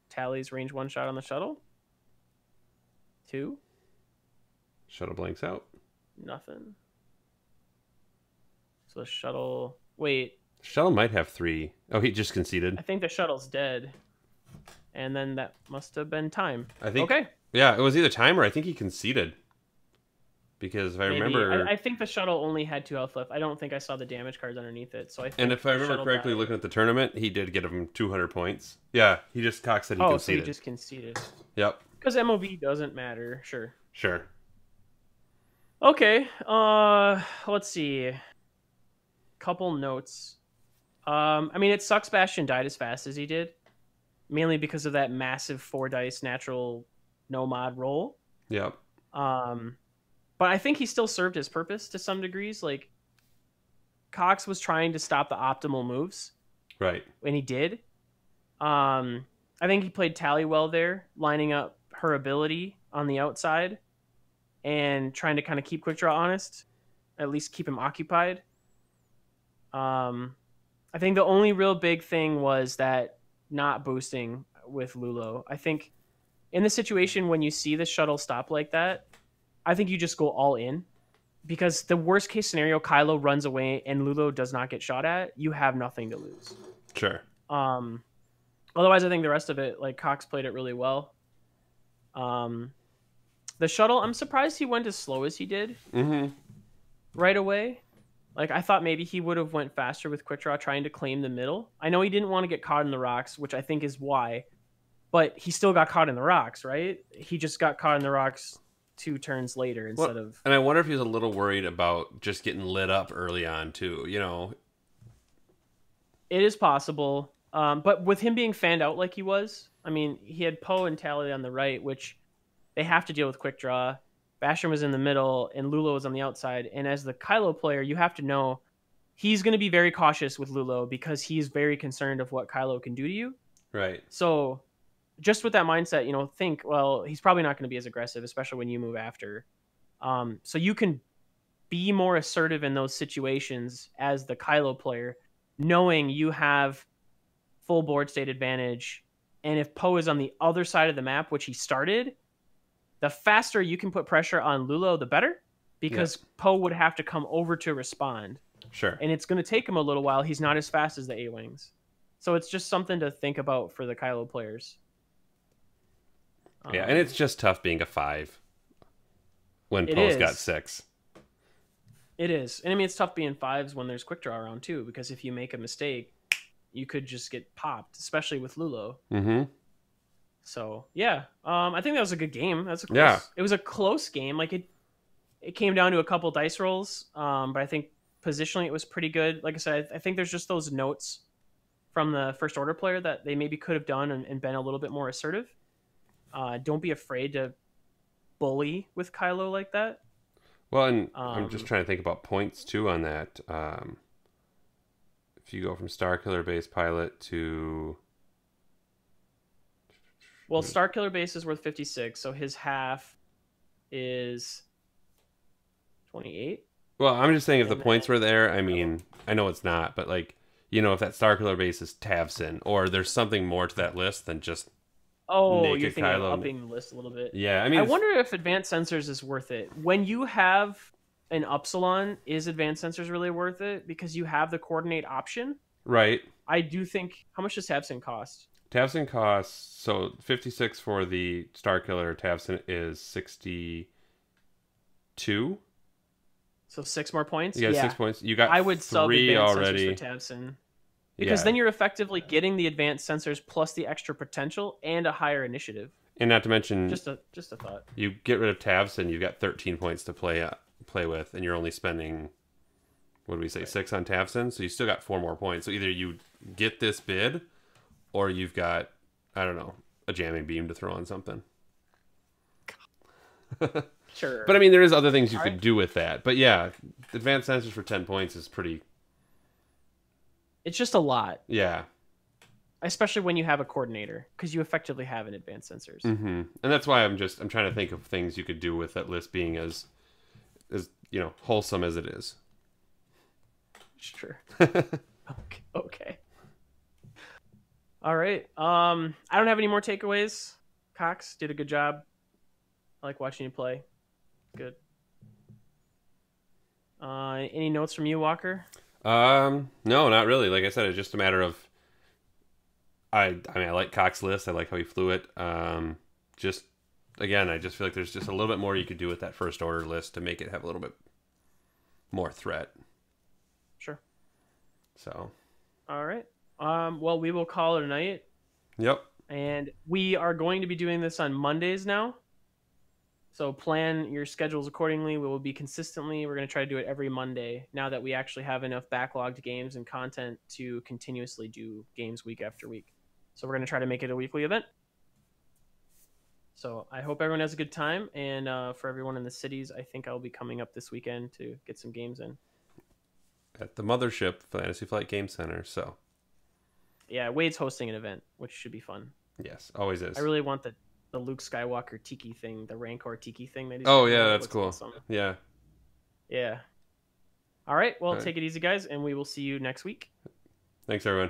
Tally's range 1 shot on the shuttle. 2. Shuttle blanks out. Nothing. So the shuttle... Wait. Shuttle might have 3. Oh, he just conceded. I think the shuttle's dead. And then that must have been time. I think. Okay. Yeah, it was either time or I think he conceded. Because if I remember... I think the shuttle only had 2 health left. I don't think I saw the damage cards underneath it. So I think and if I remember correctly, looking at the tournament, he did get him 200 points. Yeah, Cox said he conceded. So he just conceded. Yep. Because MOV doesn't matter. Sure. Okay. Let's see. Couple notes. I mean, it sucks Bastion died as fast as he did. Mainly because of that massive 4 dice natural no mod roll. Yep. But I think he still served his purpose to some degrees. Like, Cox was trying to stop the optimal moves. Right. And he did. I think he played Tally well there, lining up her ability on the outside and trying to kind of keep Quick Draw honest. At least keep him occupied. I think the only real big thing was that not boosting with Lulo. I think in the situation when you see the shuttle stop like that, I think you just go all in, because the worst case scenario, Kylo runs away and Lulo does not get shot at. You have nothing to lose. Sure. Otherwise, I think the rest of it, like, Cox played it really well. The shuttle, I'm surprised he went as slow as he did right away. Like, I thought maybe he would have went faster with Quick Draw trying to claim the middle. I know he didn't want to get caught in the rocks, which I think is why, but he still got caught in the rocks, right? He just got caught in the rocks 2 turns later instead of... And I wonder if he was a little worried about just getting lit up early on, too, you know? It is possible. But with him being fanned out like he was, I mean, he had Poe and Tally on the right, which they have to deal with Quick Draw. Bastion was in the middle, and Lulo was on the outside. And as the Kylo player, you have to know he's going to be very cautious with Lulo because he's very concerned of what Kylo can do to you. Right. So just with that mindset, think, well, he's probably not going to be as aggressive, especially when you move after. So you can be more assertive in those situations as the Kylo player, knowing you have full board state advantage. And if Poe is on the other side of the map, which he started, the faster you can put pressure on Lulo, the better, because Poe would have to come over to respond. Sure. And it's going to take him a little while. He's not as fast as the A-Wings. So it's just something to think about for the Kylo players. Yeah, and it's just tough being a 5 when Poe's got 6. It is. And I mean, it's tough being 5s when there's quick draw around too, because if you make a mistake, you could just get popped, especially with Lulo. Mm-hmm. So yeah, I think that was a good game. Yeah. It was a close game. Like it came down to a couple dice rolls, but I think positionally it was pretty good. Like I said, I think there's just those notes from the First Order player that they maybe could have done and been a little bit more assertive. Don't be afraid to bully with Kylo like that. Well, and I'm just trying to think about points too on that. If you go from Starkiller base pilot to... Well, Starkiller base is worth 56, so his half is 28. Well, I'm just saying if the points were there, I mean, I know it's not, but like, if that Starkiller base is Tavson, or there's something more to that list than just you're thinking Kylo. of upping the list a little bit. Yeah, I mean, I wonder if Advanced Sensors is worth it. When you have an Upsilon, is Advanced Sensors really worth it? Because you have the coordinate option. Right. I do think... How much does Tavson cost? Tavson costs... So, 56 for the Starkiller. Tavson is 62. So 6 more points? Yeah, 6 points. You got I would sub 3 Advanced already. Sensors for Tavson. Because then you're effectively getting the Advanced Sensors plus the extra potential and a higher initiative. And not to mention... Just a thought. You get rid of Tavson, you've got 13 points to play with, and you're only spending... What do we say? Right. 6 on Tavson, so you still got 4 more points. So either you get this bid, or you've got, I don't know, a jamming beam to throw on something. Sure. But I mean, there is other things you could do with that. But yeah, Advanced Sensors for 10 points is pretty... It's just a lot. Yeah. Especially when you have a coordinator, because you effectively have an Advanced Sensors. Mm-hmm. And that's why I'm trying to think of things you could do with that list being as wholesome as it is. Sure. Okay. All right. I don't have any more takeaways. Cox did a good job. I like watching you play. Good. Any notes from you, Walker? No, not really. Like I said, it's just a matter of I like Cox's list. I like how he flew it. Just again, I just feel like there's just a little bit more you could do with that First Order list to make it have a little bit more threat. Sure. So. All right. Well, we will call it a night. Yep. And we are going to be doing this on Mondays now. So plan your schedules accordingly. We will be consistently. We're going to try to do it every Monday now that we actually have enough backlogged games and content to continuously do games week after week. So we're going to try to make it a weekly event. So I hope everyone has a good time. And for everyone in the cities, I think I'll be coming up this weekend to get some games in. At the Mothership Fantasy Flight Game Center, so. Yeah, Wade's hosting an event, which should be fun. Yes, always is. I really want the Luke Skywalker Tiki thing, the Rancor Tiki thing that he's that's cool. Awesome. Yeah. Yeah. All right, well, take it easy, guys, and we will see you next week. Thanks, everyone.